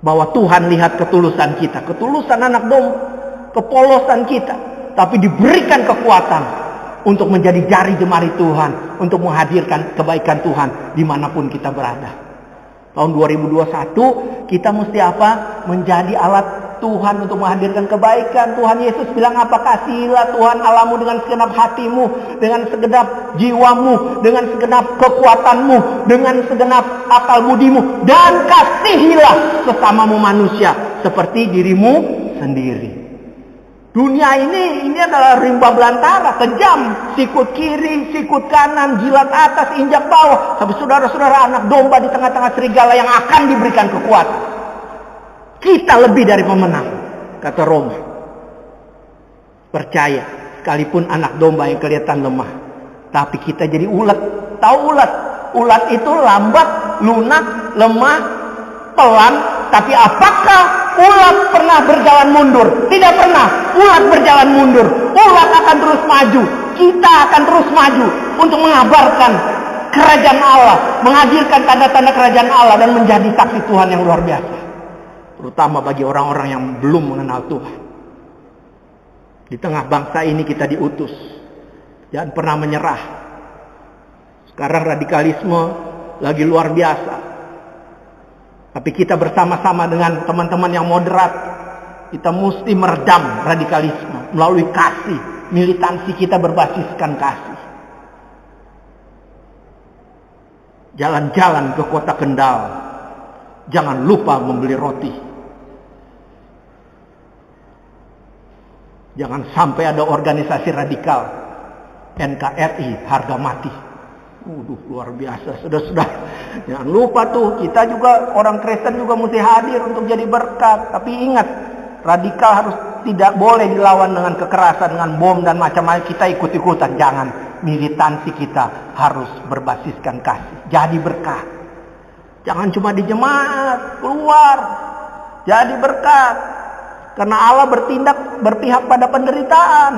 Bahwa Tuhan lihat ketulusan kita. Ketulusan anak domba. kepolosan kita, tapi diberikan kekuatan untuk menjadi jari jemari Tuhan, untuk menghadirkan kebaikan Tuhan dimanapun kita berada. Tahun 2021 kita mesti apa? Menjadi alat Tuhan untuk menghadirkan kebaikan. Tuhan Yesus bilang apa? Kasihilah Tuhan Allahmu dengan segenap hatimu, dengan segenap jiwamu, dengan segenap kekuatanmu, dengan segenap akal budimu, dan kasihilah sesamamu manusia seperti dirimu sendiri. Dunia ini adalah rimba belantara, kejam, sikut kiri, sikut kanan, jilat atas, injak bawah. Tapi saudara-saudara, anak domba di tengah-tengah serigala yang akan diberikan kekuatan. Kita lebih dari pemenang, kata Roma. Percaya, sekalipun anak domba yang kelihatan lemah, tapi kita jadi ulat. Tahu ulat? Ulat itu lambat, lunak, lemah, pelan. Tapi apakah ulat pernah berjalan mundur? Tidak pernah. Ulat berjalan mundur. Ulat akan terus maju. Kita akan terus maju untuk mengabarkan kerajaan Allah, menghadirkan tanda-tanda kerajaan Allah, dan menjadi saksi Tuhan yang luar biasa. Terutama bagi orang-orang yang belum mengenal Tuhan. Di tengah bangsa ini kita diutus. Jangan pernah menyerah. Sekarang radikalisme lagi luar biasa. Tapi kita bersama-sama dengan teman-teman yang moderat, kita mesti meredam radikalisme melalui kasih. Militansi kita berbasiskan kasih. Jalan-jalan ke kota Kendal, jangan lupa membeli roti. Jangan sampai ada organisasi radikal, NKRI, harga mati. Luar biasa, sudah. Jangan lupa tuh, kita juga orang Kristen juga mesti hadir untuk jadi berkat. Tapi ingat, radikal harus tidak boleh dilawan dengan kekerasan, dengan bom dan macam-macam. Kita ikut-ikutan, jangan. Militansi kita harus berbasiskan kasih. Jadi berkat. Jangan cuma di jemaat, keluar. Jadi berkat. Karena Allah berpihak pada penderitaan.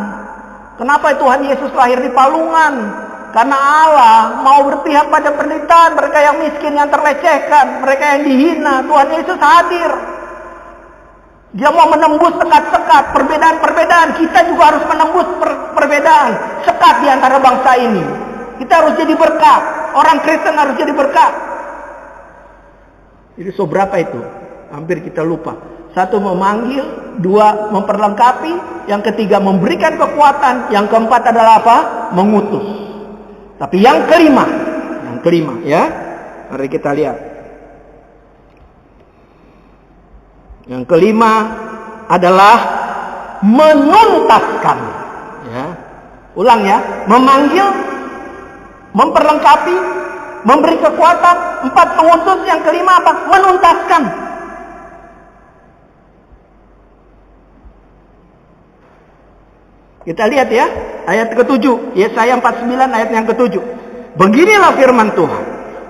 Kenapa Tuhan Yesus lahir di palungan? Karena Allah mau berpihak pada penderitaan, mereka yang miskin, yang terlecehkan, mereka yang dihina. Tuhan Yesus hadir. Dia mau menembus sekat-sekat, perbedaan-perbedaan. Kita juga harus menembus perbedaan, sekat di antara bangsa ini. Kita harus jadi berkat. Orang Kristen harus jadi berkat. Jadi seberapa itu? Hampir kita lupa. Satu, memanggil. Dua, memperlengkapi. Yang ketiga, memberikan kekuatan. Yang keempat adalah apa? Mengutus. Tapi yang kelima ya, mari kita lihat. Yang kelima adalah menuntaskan. Ya, ulang ya, memanggil, memperlengkapi, memberi kekuatan. 4 mengutus. Yang kelima apa? Menuntaskan. Kita lihat ya, ayat ke-7, Yesaya 49 ayat yang ke-7. Beginilah firman Tuhan,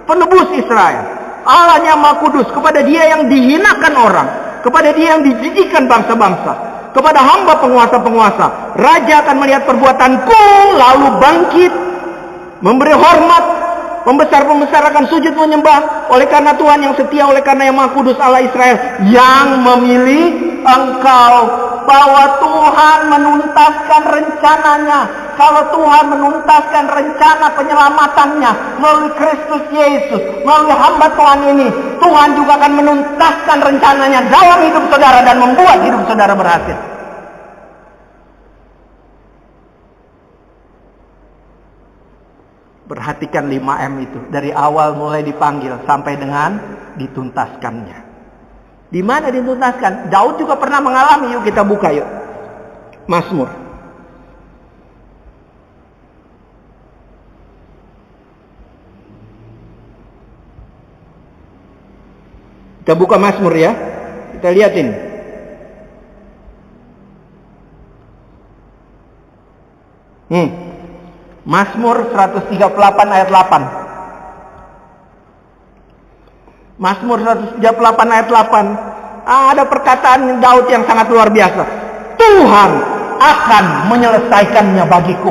penebus Israel, Allahnya Maha Kudus, kepada Dia yang dihinakan orang, kepada Dia yang dijijikkan bangsa-bangsa, kepada hamba penguasa-penguasa. Raja akan melihat perbuatanku, lalu bangkit, memberi hormat. Pembesar-pembesar akan sujud menyembah, oleh karena Tuhan yang setia, oleh karena yang Maha Kudus Allah Israel yang memilih engkau. Bahwa Tuhan menuntaskan rencananya. Kalau Tuhan menuntaskan rencana penyelamatannya melalui Kristus Yesus, melalui hamba Tuhan ini, Tuhan juga akan menuntaskan rencananya dalam hidup saudara dan membuat hidup saudara berhasil. Perhatikan 5M itu, dari awal mulai dipanggil sampai dengan dituntaskannya. Di mana dituntaskan? Daud juga pernah mengalami. Yuk kita buka yuk. Mazmur. Kita buka Mazmur ya. Kita lihatin. Mazmur 138 ayat 8. Mazmur 138 ayat 8. Ada perkataan Daud yang sangat luar biasa. Tuhan akan menyelesaikannya bagiku.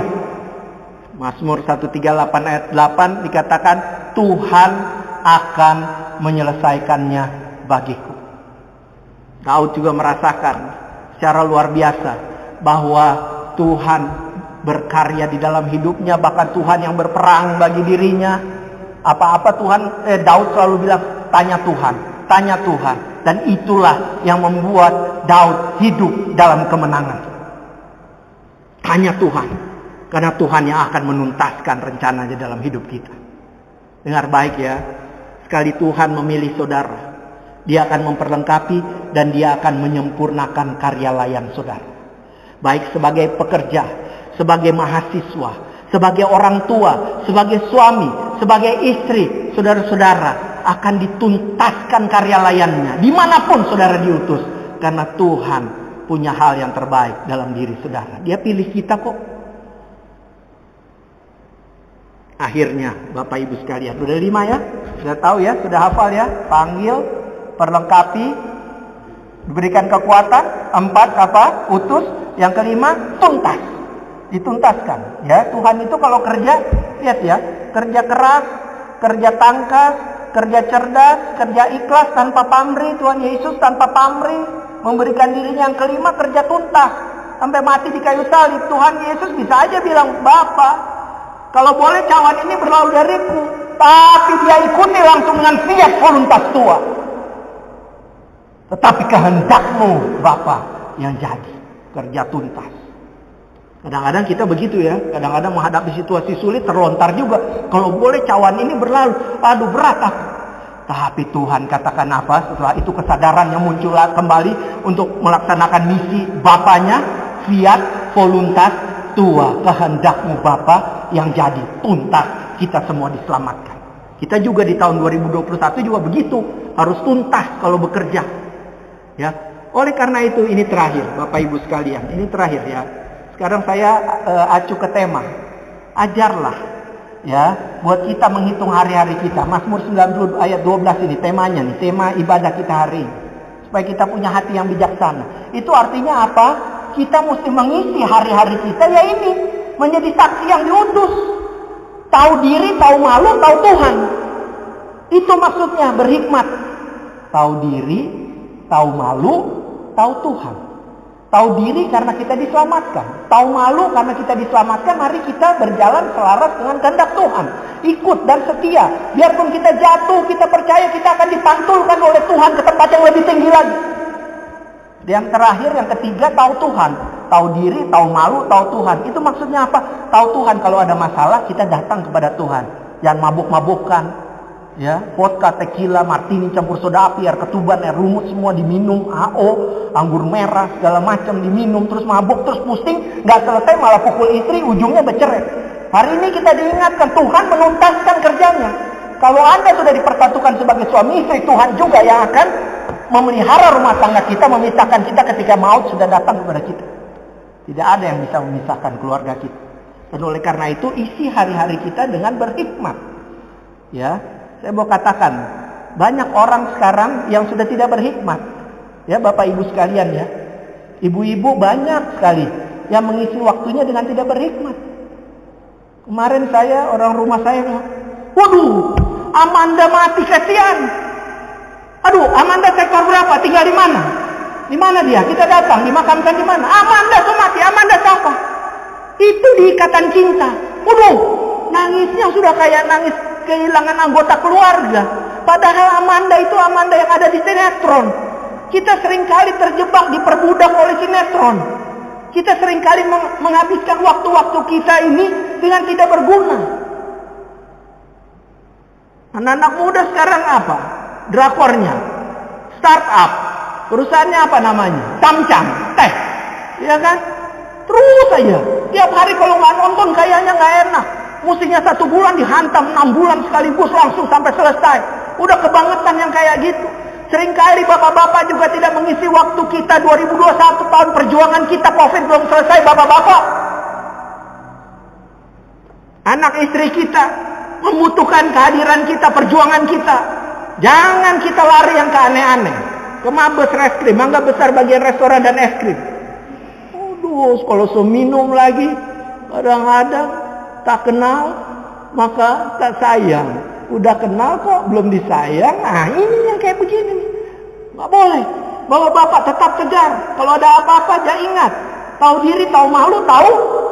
Mazmur 138 ayat 8 dikatakan Tuhan akan menyelesaikannya bagiku. Daud juga merasakan secara luar biasa bahwa Tuhan berkarya di dalam hidupnya, bahkan Tuhan yang berperang bagi dirinya. Apa-apa Daud selalu bilang, tanya Tuhan, tanya Tuhan. Dan itulah yang membuat Daud hidup dalam kemenangan. Tanya Tuhan, karena Tuhan yang akan menuntaskan rencananya dalam hidup kita. Dengar baik ya, sekali Tuhan memilih saudara, Dia akan memperlengkapi dan Dia akan menyempurnakan karya layan saudara. Baik sebagai pekerja, sebagai mahasiswa, sebagai orang tua, sebagai suami, sebagai istri, saudara-saudara akan dituntaskan karya layannya dimanapun saudara diutus. Karena Tuhan punya hal yang terbaik dalam diri saudara. Dia pilih kita kok. Akhirnya Bapak Ibu sekalian, sudah 5 ya? Sudah tahu ya? Sudah hafal ya? Panggil, perlengkapi, diberikan kekuatan. 4 apa? Utus. Yang kelima, tuntas. Dituntaskan ya. Tuhan itu kalau kerja, lihat ya, kerja keras, kerja tangkas, kerja cerdas, kerja ikhlas tanpa pamrih. Tuhan Yesus tanpa pamrih memberikan dirinya. Yang kelima, kerja tuntas sampai mati di kayu salib. Tuhan Yesus bisa aja bilang, Bapa, kalau boleh cawan ini berlalu dariku, tapi Dia ikuti langsung dengan fiat voluntas tua. Tetapi kehendak-Mu Bapa yang jadi. Kerja tuntas. Kadang-kadang kita begitu ya. Kadang-kadang menghadapi situasi sulit terlontar juga. Kalau boleh cawan ini berlalu, aduh berat aku. Tapi Tuhan katakan apa? Setelah itu kesadaran yang muncul kembali untuk melaksanakan misi Bapaknya, fiat voluntas tua. Kehendak-Mu Bapa yang jadi. Tuntas, kita semua diselamatkan. Kita juga di tahun 2021 juga begitu. Harus tuntas kalau bekerja. Ya. Oleh karena itu ini terakhir Bapak Ibu sekalian. Ini terakhir ya. Sekarang saya acu ke tema. Ajarlah ya buat kita menghitung hari-hari kita. Mazmur 90 ayat 12 ini temanya nih, tema ibadah kita hari ini. Supaya kita punya hati yang bijaksana. Itu artinya apa? Kita mesti mengisi hari-hari kita ya ini menjadi saksi yang diutus. Tahu diri, tahu malu, tahu Tuhan. Itu maksudnya berhikmat. Tahu diri, tahu malu, tahu Tuhan. Tahu diri karena kita diselamatkan. Tahu malu karena kita diselamatkan. Mari kita berjalan selaras dengan kehendak Tuhan. Ikut dan setia. Biarpun kita jatuh, kita percaya kita akan dipantulkan oleh Tuhan ke tempat yang lebih tinggi lagi. Yang terakhir, yang ketiga, tahu Tuhan. Tahu diri, tahu malu, tahu Tuhan. Itu maksudnya apa? Tahu Tuhan, kalau ada masalah kita datang kepada Tuhan. Jangan mabuk-mabukkan. Ya, vodka, tequila, martini, campur soda api, air ketuban, air lumut semua diminum, AO, anggur merah, segala macam diminum, terus mabuk, terus pusing, nggak selesai malah pukul istri, ujungnya bercerai. Hari ini kita diingatkan Tuhan menuntaskan kerjanya. Kalau Anda sudah dipersatukan sebagai suami istri, Tuhan juga yang akan memelihara rumah tangga kita, memisahkan kita ketika maut sudah datang kepada kita. Tidak ada yang bisa memisahkan keluarga kita. Dan oleh karena itu isi hari-hari kita dengan berhikmat. Ya. Saya mau katakan, banyak orang sekarang yang sudah tidak berhikmat. Ya Bapak Ibu sekalian ya. Ibu-ibu banyak sekali yang mengisi waktunya dengan tidak berhikmat. Kemarin orang rumah saya bilang, waduh, Amanda mati kasihan. Aduh, Amanda sektor berapa? Tinggal di mana? Di mana dia? Kita datang, dimakamkan di mana? Amanda tuh mati, Amanda siapa? Itu di Ikatan Cinta. Waduh, nangisnya sudah kayak nangis kehilangan anggota keluarga. Padahal Amanda itu Amanda yang ada di sinetron. Kita seringkali terjebak, diperbudak oleh sinetron. Kita seringkali menghabiskan waktu-waktu kita ini dengan tidak berguna. Anak-anak muda sekarang apa? Drakornya, startup, perusahaannya apa namanya? Camcam, teh, ya kan? Terus saja. Tiap hari kalau nggak nonton kayaknya nggak enak. Musiknya 1 bulan dihantam 6 bulan sekaligus langsung sampai selesai. Udah kebangetan yang kayak gitu. Seringkali bapak-bapak juga tidak mengisi waktu kita. 2021 tahun perjuangan kita, COVID belum selesai bapak-bapak. Anak istri kita membutuhkan kehadiran kita, perjuangan kita. Jangan kita lari yang ke aneh-aneh. Ke Mabes Reskrim, Mangga Besar bagian restoran dan es krim. Aduh, kalau minum lagi kadang-kadang tak kenal maka tak sayang. Udah kenal kok belum disayang. Nah ini yang kayak begini. Nggak boleh. bahwa Bapak tetap tegar. Kalau ada apa-apa, jangan ingat. Tahu diri, tahu malu, tahu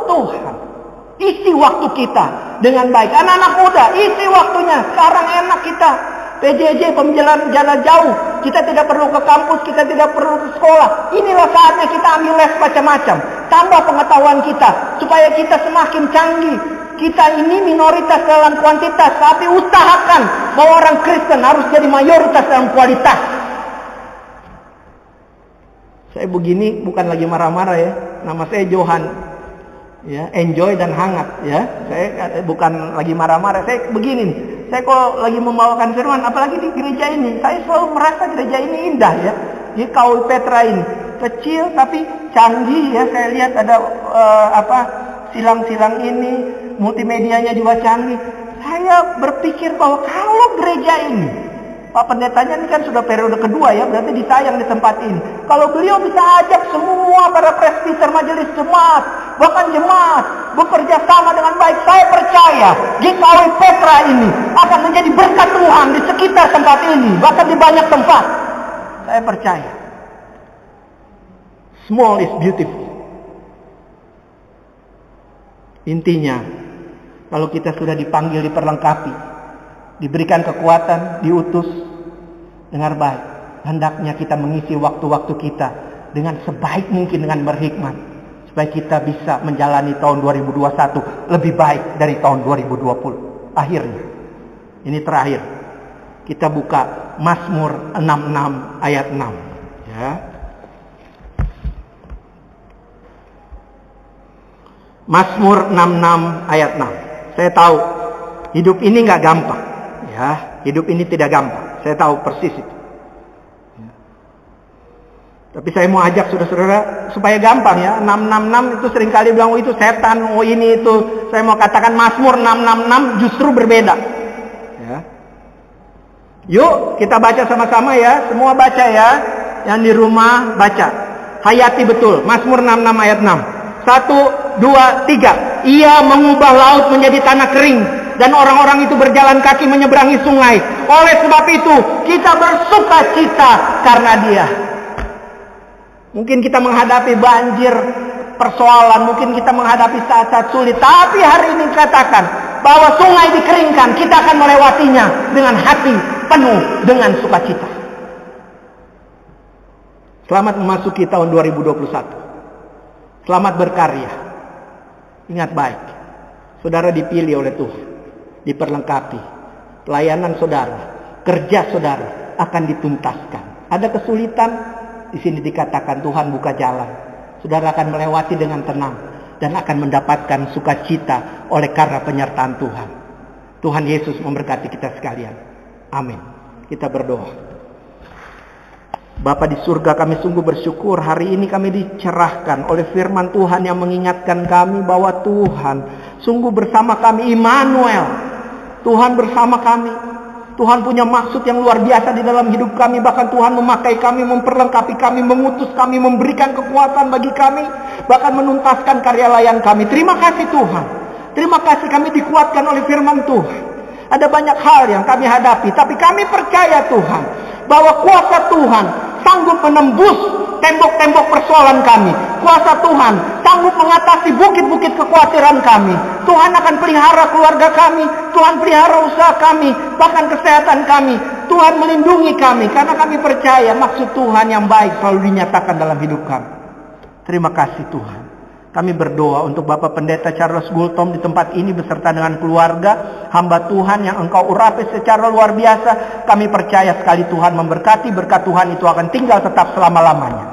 Tuhan. Isi waktu kita dengan baik. Anak-anak muda, isi waktunya. Sekarang enak kita. PJJ, pembelajaran jalan jauh. Kita tidak perlu ke kampus, kita tidak perlu ke sekolah. Inilah saatnya kita ambil les macam-macam. Tambah pengetahuan kita. Supaya kita semakin canggih. Kita ini minoritas dalam kuantitas. Tapi usahakan bahwa orang Kristen harus jadi mayoritas dalam kualitas. Saya begini bukan lagi marah-marah ya. Nama saya Johan. Ya, enjoy dan hangat ya. Saya bukan lagi marah-marah. Saya begini nih. Saya kalau lagi membawakan firman, apalagi di gereja ini, saya selalu merasa gereja ini indah ya. Di KUI Petra ini kecil tapi canggih ya. Saya lihat ada silang-silang ini, multimedianya juga canggih. Saya berpikir bahwa kalau gereja ini, Pak Pendetanya ini kan sudah periode kedua ya, berarti disayang di tempat ini. Kalau beliau bisa ajak semua para presbiter, majelis jemaat, bahkan jemaat bekerja sama dengan baik, saya percaya GKW Petra ini akan menjadi berkat Tuhan di sekitar tempat ini, bahkan di banyak tempat. Saya percaya. Small is beautiful. Intinya, kalau kita sudah dipanggil, diperlengkapi, diberikan kekuatan, diutus, dengar baik. Hendaknya kita mengisi waktu-waktu kita dengan sebaik mungkin, dengan berhikmat. Supaya kita bisa menjalani tahun 2021 lebih baik dari tahun 2020. Akhirnya, ini terakhir. Kita buka Mazmur 66 ayat 6. Ya. Mazmur 66 ayat 6. Saya tahu hidup ini nggak gampang. Ya, hidup ini tidak gampang. Saya tahu persis itu. Ya. Tapi saya mau ajak saudara-saudara supaya gampang ya. 666 itu seringkali bilang oh itu setan, oh ini itu. Saya mau katakan Mazmur 666 justru berbeda. Ya. Yuk kita baca sama-sama ya. Semua baca ya. Yang di rumah baca. Hayati betul. Mazmur 66 ayat 6. 1, 2, 3. Ia mengubah laut menjadi tanah kering. Dan orang-orang itu berjalan kaki menyeberangi sungai. Oleh sebab itu, kita bersuka cita karena dia. Mungkin kita menghadapi banjir, persoalan. Mungkin kita menghadapi saat-saat sulit. Tapi hari ini katakan bahwa sungai dikeringkan. Kita akan melewatinya dengan hati penuh dengan sukacita. Selamat memasuki tahun 2021. Selamat berkarya. Ingat baik. Saudara dipilih oleh Tuhan. Diperlengkapi. Pelayanan saudara, kerja saudara akan dituntaskan. Ada kesulitan, di sini dikatakan Tuhan buka jalan. Saudara akan melewati dengan tenang dan akan mendapatkan sukacita oleh karena penyertaan Tuhan. Tuhan Yesus memberkati kita sekalian. Amin. Kita berdoa. Bapa di surga, kami sungguh bersyukur hari ini kami dicerahkan oleh firman Tuhan yang mengingatkan kami bahwa Tuhan sungguh bersama kami, Immanuel. Tuhan bersama kami. Tuhan punya maksud yang luar biasa di dalam hidup kami. Bahkan Tuhan memakai kami, memperlengkapi kami, mengutus kami, memberikan kekuatan bagi kami. Bahkan menuntaskan karya layan kami. Terima kasih Tuhan. Terima kasih kami dikuatkan oleh firman Tuhan. Ada banyak hal yang kami hadapi. Tapi kami percaya Tuhan bahwa kuasa Tuhan sanggup menembus tembok-tembok persoalan kami. Kuasa Tuhan sanggup mengatasi bukit-bukit kekhawatiran kami. Tuhan akan pelihara keluarga kami. Tuhan pelihara usaha kami. Bahkan kesehatan kami. Tuhan melindungi kami. Karena kami percaya maksud Tuhan yang baik selalu dinyatakan dalam hidup kami. Terima kasih Tuhan. Kami berdoa untuk Bapak Pendeta Charles Gultom di tempat ini beserta dengan keluarga, hamba Tuhan yang Engkau urapi secara luar biasa. Kami percaya sekali Tuhan memberkati, berkat Tuhan itu akan tinggal tetap selama-lamanya.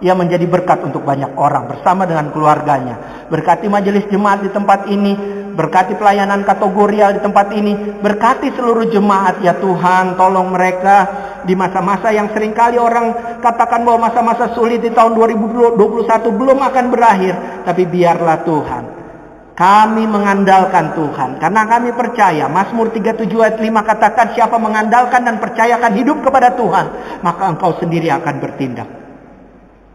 Ia menjadi berkat untuk banyak orang bersama dengan keluarganya. Berkati majelis jemaat di tempat ini, berkati pelayanan kategorial di tempat ini, berkati seluruh jemaat ya Tuhan. Tolong mereka di masa-masa yang seringkali orang katakan bahwa masa-masa sulit di tahun 2021 belum akan berakhir. Tapi biarlah Tuhan, kami mengandalkan Tuhan. Karena kami percaya, Mazmur 37 ayat 5 katakan siapa mengandalkan dan percayakan hidup kepada Tuhan, maka engkau sendiri akan bertindak.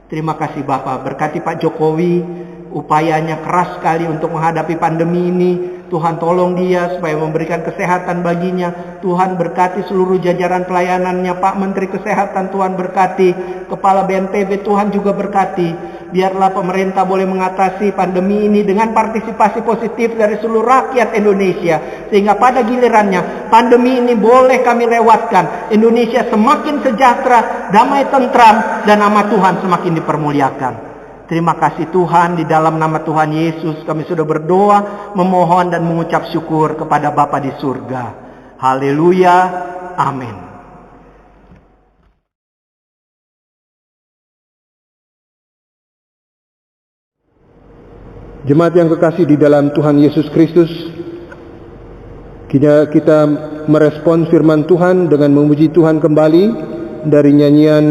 Terima kasih Bapak, berkati Pak Jokowi, upayanya keras sekali untuk menghadapi pandemi ini. Tuhan tolong dia supaya memberikan kesehatan baginya. Tuhan berkati seluruh jajaran pelayanannya. Pak Menteri Kesehatan Tuhan berkati. Kepala BNPB Tuhan juga berkati. Biarlah pemerintah boleh mengatasi pandemi ini dengan partisipasi positif dari seluruh rakyat Indonesia. Sehingga pada gilirannya pandemi ini boleh kami lewatkan. Indonesia semakin sejahtera, damai, tentram, dan nama Tuhan semakin dipermuliakan. Terima kasih Tuhan, di dalam nama Tuhan Yesus kami sudah berdoa, memohon dan mengucap syukur kepada Bapa di surga. Haleluya, amin. Jemaat yang kekasih di dalam Tuhan Yesus Kristus, kita merespon firman Tuhan dengan memuji Tuhan kembali dari nyanyian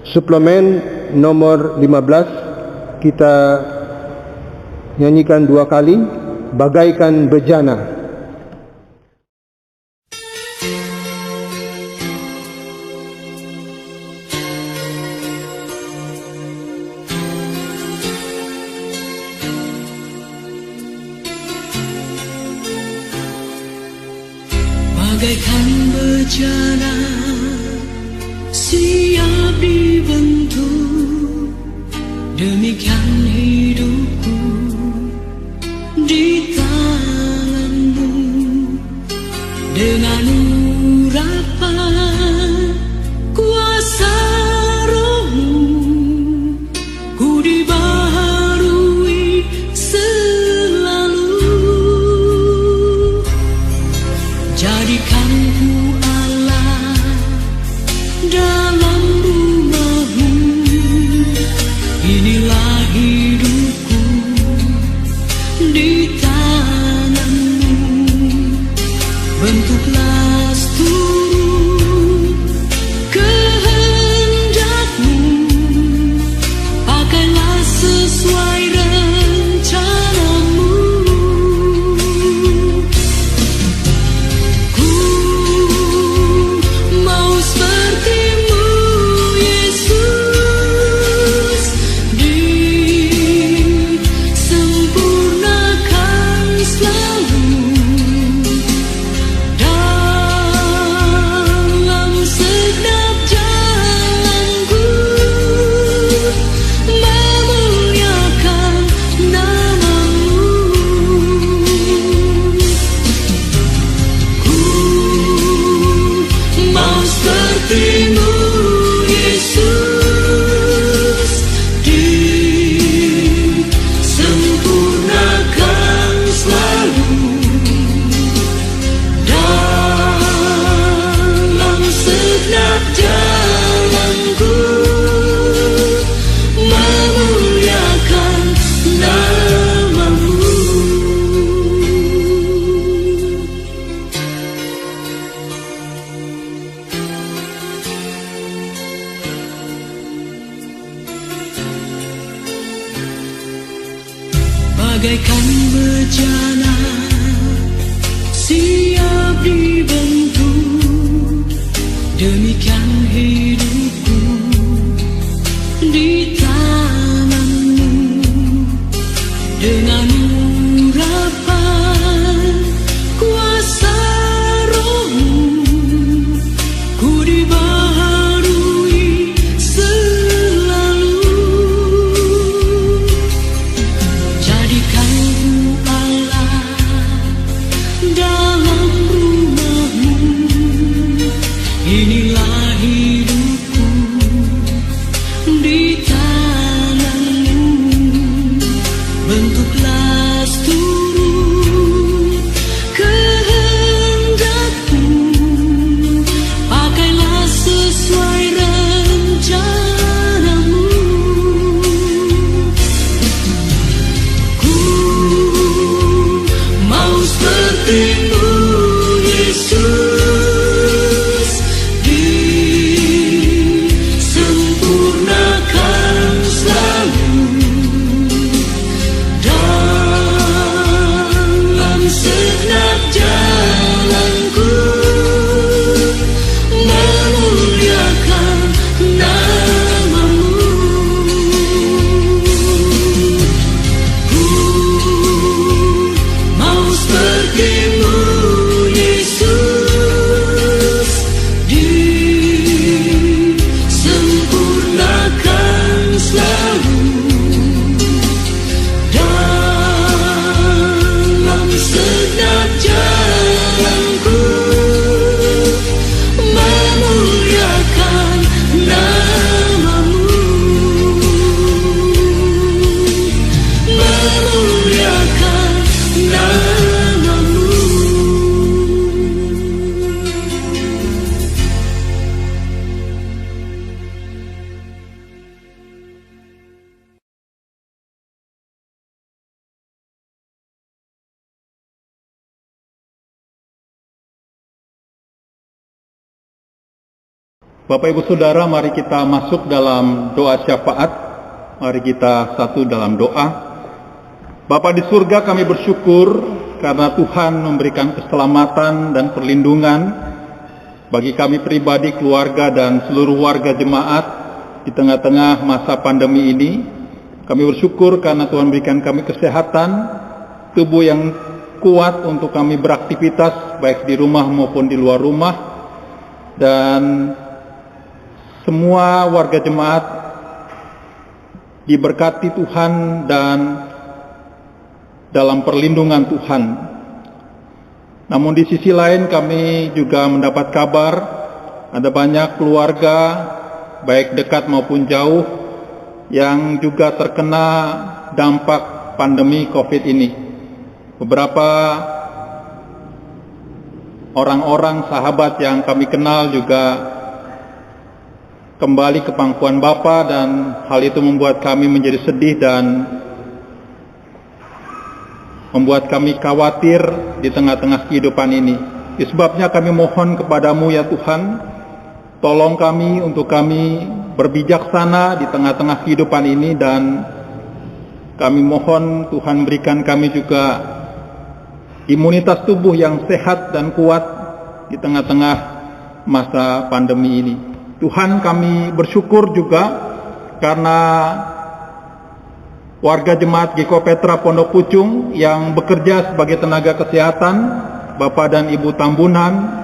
suplemen nomor 15. Kita nyanyikan 2 kali, bagaikan bejana. Bagaikan bejana siap dibentuk, demikian hidupku di tanganmu. Dengan urapan kuasa rohmu, ku dibaharui selalu. Jadikan ku Allah dalam rumahmu, inilah hidupku di tanganmu. Bentuklah seluruh kehendakmu, pakailah sesuai rencanamu. Bagaikan bejana siap dibentuk, demikian hidupku di tanganmu. Dengan urapan kuasa rohmu, ku dibaharui selalu. Jadikan ku Allah dalam rumahmu, inilah hidupku di tanganmu. Bentuklah seluruh kehendakmu, pakailah sesuai rencanamu. Ku mau seperti-Mu Yesus, disempurnakan Bapak Ibu Saudara, mari kita masuk dalam doa syafaat. Mari kita satu dalam doa. Bapa di surga, kami bersyukur karena Tuhan memberikan keselamatan dan perlindungan bagi kami pribadi, keluarga, dan seluruh warga jemaat di tengah-tengah masa pandemi ini. Kami bersyukur karena Tuhan berikan kami kesehatan, tubuh yang kuat untuk kami beraktivitas baik di rumah maupun di luar rumah, dan semua warga jemaat diberkati Tuhan dan dalam perlindungan Tuhan. Namun di sisi lain kami juga mendapat kabar ada banyak keluarga baik dekat maupun jauh yang juga terkena dampak pandemi COVID ini. Beberapa orang-orang sahabat yang kami kenal juga kembali ke pangkuan Bapa, dan hal itu membuat kami menjadi sedih dan membuat kami khawatir di tengah-tengah kehidupan ini. Sebabnya kami mohon kepadamu ya Tuhan, tolong kami untuk kami berbijaksana di tengah-tengah kehidupan ini, dan kami mohon Tuhan berikan kami juga imunitas tubuh yang sehat dan kuat di tengah-tengah masa pandemi ini. Tuhan, kami bersyukur juga karena warga jemaat GKO Petra Pondok Pucung yang bekerja sebagai tenaga kesehatan, Bapak dan Ibu Tambunan,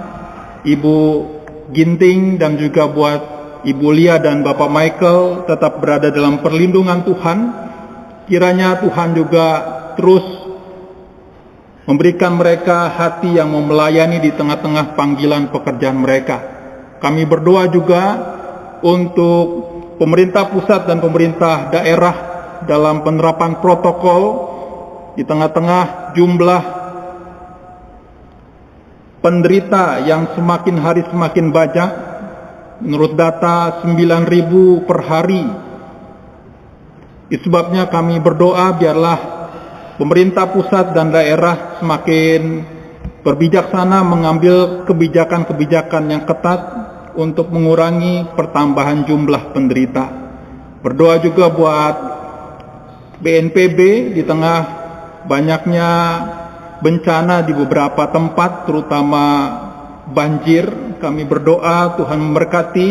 Ibu Ginting, dan juga buat Ibu Lia dan Bapak Michael tetap berada dalam perlindungan Tuhan. Kiranya Tuhan juga terus memberikan mereka hati yang mau melayani di tengah-tengah panggilan pekerjaan mereka. Kami berdoa juga untuk pemerintah pusat dan pemerintah daerah dalam penerapan protokol di tengah-tengah jumlah penderita yang semakin hari semakin banyak. Menurut data 9.000 per hari. Sebabnya kami berdoa biarlah pemerintah pusat dan daerah semakin berbijaksana mengambil kebijakan-kebijakan yang ketat untuk mengurangi pertambahan jumlah penderita. Berdoa juga buat BNPB di tengah banyaknya bencana di beberapa tempat, terutama banjir. Kami berdoa Tuhan memberkati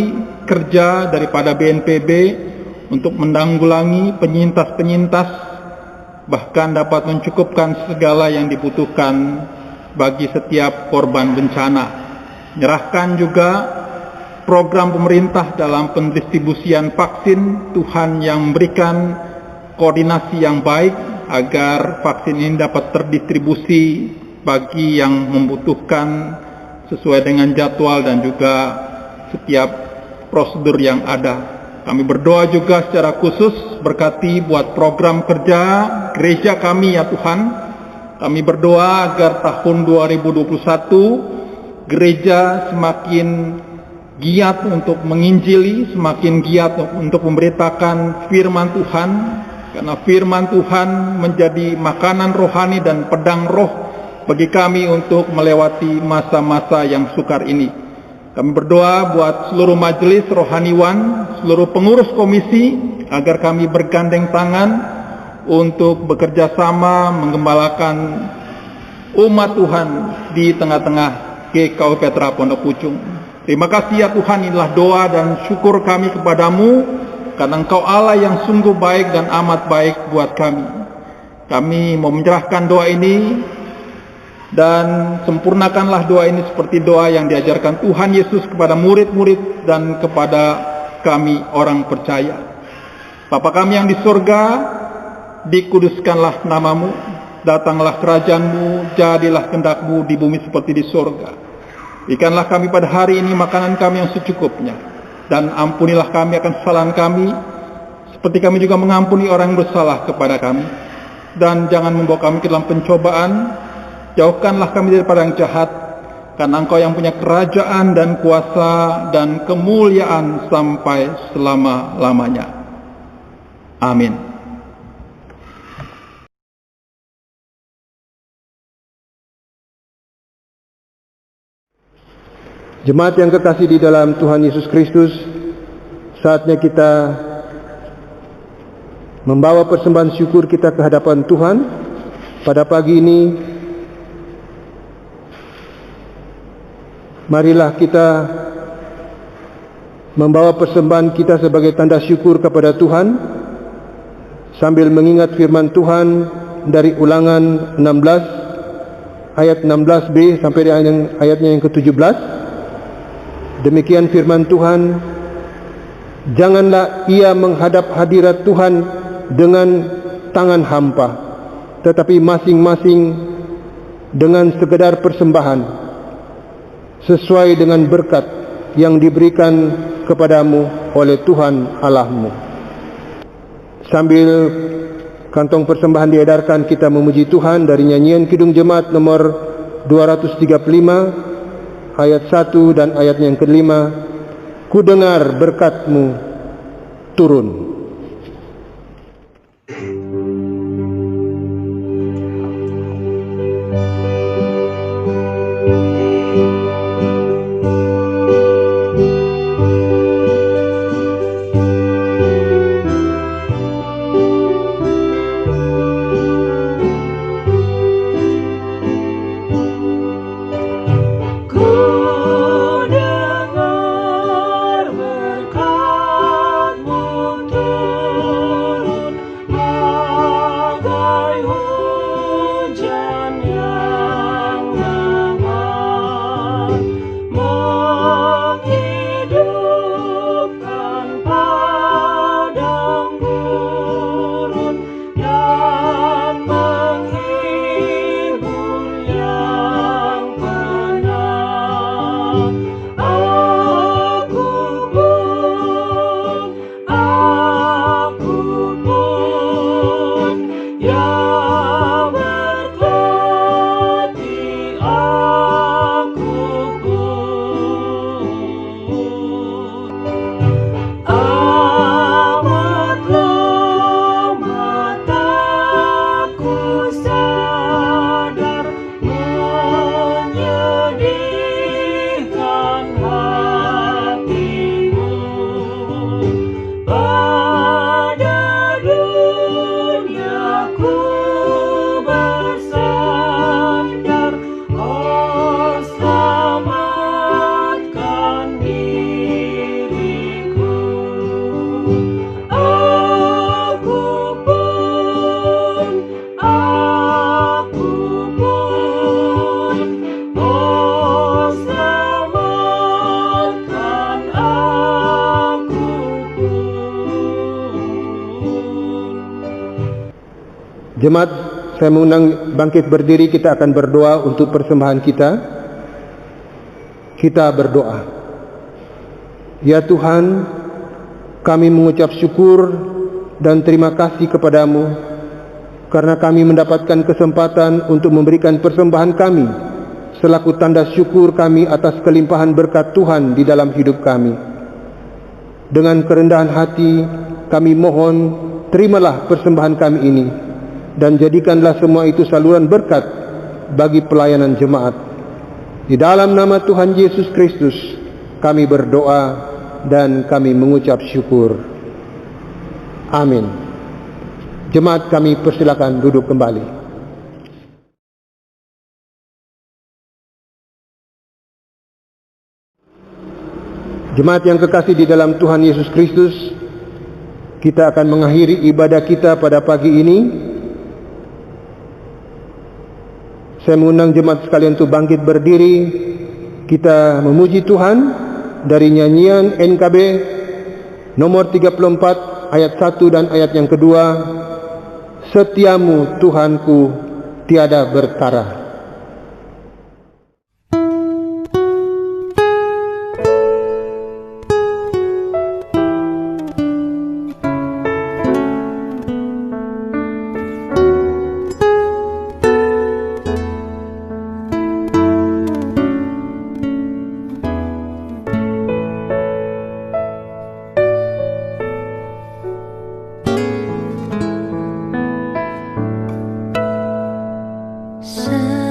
kerja daripada BNPB untuk menanggulangi penyintas-penyintas, bahkan dapat mencukupkan segala yang dibutuhkan bagi setiap korban bencana. Menyerahkan juga program pemerintah dalam pendistribusian vaksin. Tuhan yang memberikan koordinasi yang baik agar vaksin ini dapat terdistribusi bagi yang membutuhkan sesuai dengan jadwal dan juga setiap prosedur yang ada. Kami berdoa juga secara khusus berkati buat program kerja gereja kami ya Tuhan. Kami berdoa agar tahun 2021 gereja semakin giat untuk menginjili, semakin giat untuk memberitakan firman Tuhan, karena firman Tuhan menjadi makanan rohani dan pedang roh bagi kami untuk melewati masa-masa yang sukar ini. Kami berdoa buat seluruh majelis rohaniwan, seluruh pengurus komisi, agar kami bergandeng tangan untuk bekerja sama menggembalakan umat Tuhan di tengah-tengah GKO Petra Pondok Pucung. Terima kasih ya Tuhan, inilah doa dan syukur kami kepadamu, karena Engkau Allah yang sungguh baik dan amat baik buat kami. Kami mau menyerahkan doa ini, dan sempurnakanlah doa ini seperti doa yang diajarkan Tuhan Yesus kepada murid-murid dan kepada kami orang percaya. Bapa kami yang di surga, dikuduskanlah namamu, datanglah kerajaanmu, jadilah kehendak-mu di bumi seperti di surga. Berikanlah kami pada hari ini makanan kami yang secukupnya, dan ampunilah kami akan kesalahan kami, seperti kami juga mengampuni orang yang bersalah kepada kami. Dan jangan membawa kami ke dalam pencobaan, jauhkanlah kami daripada yang jahat, karena Engkau yang punya kerajaan dan kuasa dan kemuliaan sampai selama-lamanya. Amin. Jemaat yang kekasih di dalam Tuhan Yesus Kristus, saatnya kita membawa persembahan syukur kita ke hadapan Tuhan. Pada pagi ini, marilah kita membawa persembahan kita sebagai tanda syukur kepada Tuhan, sambil mengingat firman Tuhan dari Ulangan 16 ayat 16b sampai ayatnya yang ke-17. Demikian firman Tuhan, janganlah ia menghadap hadirat Tuhan dengan tangan hampa, tetapi masing-masing dengan sekedar persembahan sesuai dengan berkat yang diberikan kepadamu oleh Tuhan Allahmu. Sambil kantong persembahan diedarkan, kita memuji Tuhan dari nyanyian Kidung Jemaat nomor 235 ayat 1 dan ayatnya yang ke-5. Ku dengar berkat-Mu turun. Jemaat, saya mengundang bangkit berdiri, kita akan berdoa untuk persembahan kita. Kita berdoa. Ya Tuhan, kami mengucap syukur dan terima kasih kepadamu karena kami mendapatkan kesempatan untuk memberikan persembahan kami selaku tanda syukur kami atas kelimpahan berkat Tuhan di dalam hidup kami. Dengan kerendahan hati kami mohon, terimalah persembahan kami ini dan jadikanlah semua itu saluran berkat bagi pelayanan jemaat. Di dalam nama Tuhan Yesus Kristus kami berdoa dan kami mengucap syukur. Amin. Jemaat, kami persilakan duduk kembali. Jemaat yang kekasih di dalam Tuhan Yesus Kristus, kita akan mengakhiri ibadah kita pada pagi ini. Saya mengundang jemaat sekalian untuk bangkit berdiri. Kita memuji Tuhan dari nyanyian NKB nomor 34 ayat 1 dan ayat yang kedua. Setiamu Tuhanku tiada bertara. Sa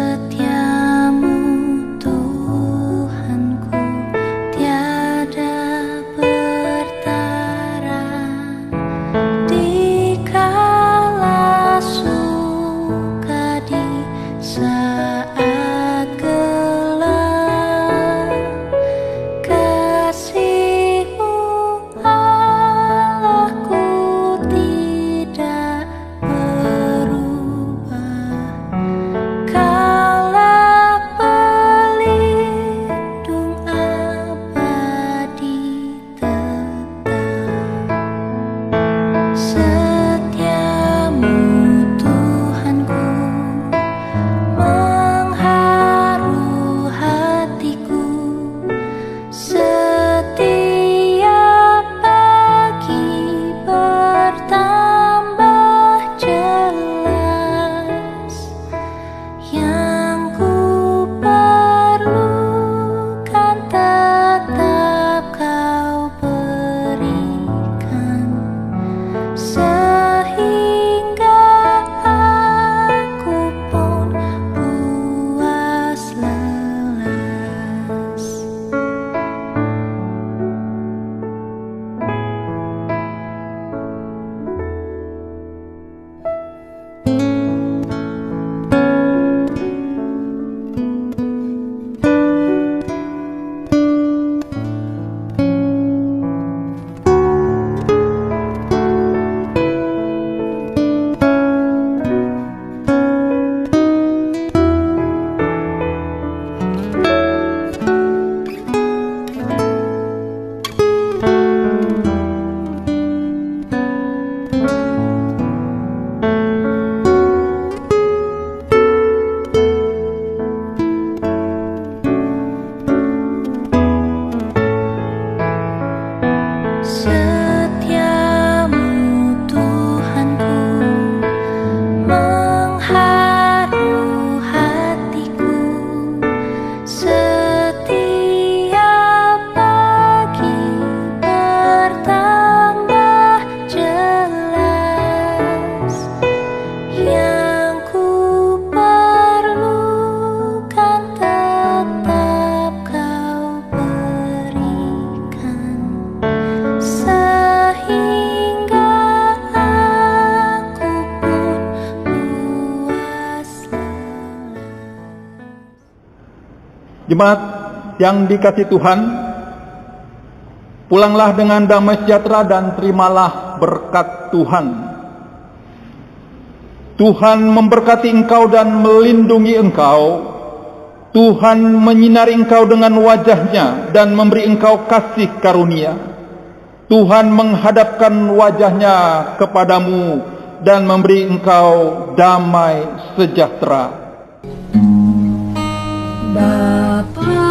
Setiamu Tuhanku mengharu hatiku. Setiap pagi bertambah jelas. Yang ku perlukan tetap Kau berikan, sehingga aku pun puas lelah. Jemaat yang dikasihi Tuhan, pulanglah dengan damai sejahtera dan terimalah berkat Tuhan. Tuhan memberkati engkau dan melindungi engkau. Tuhan menyinari engkau dengan wajah-Nya dan memberi engkau kasih karunia. Tuhan menghadapkan wajah-Nya kepadamu dan memberi engkau damai sejahtera. Bapa,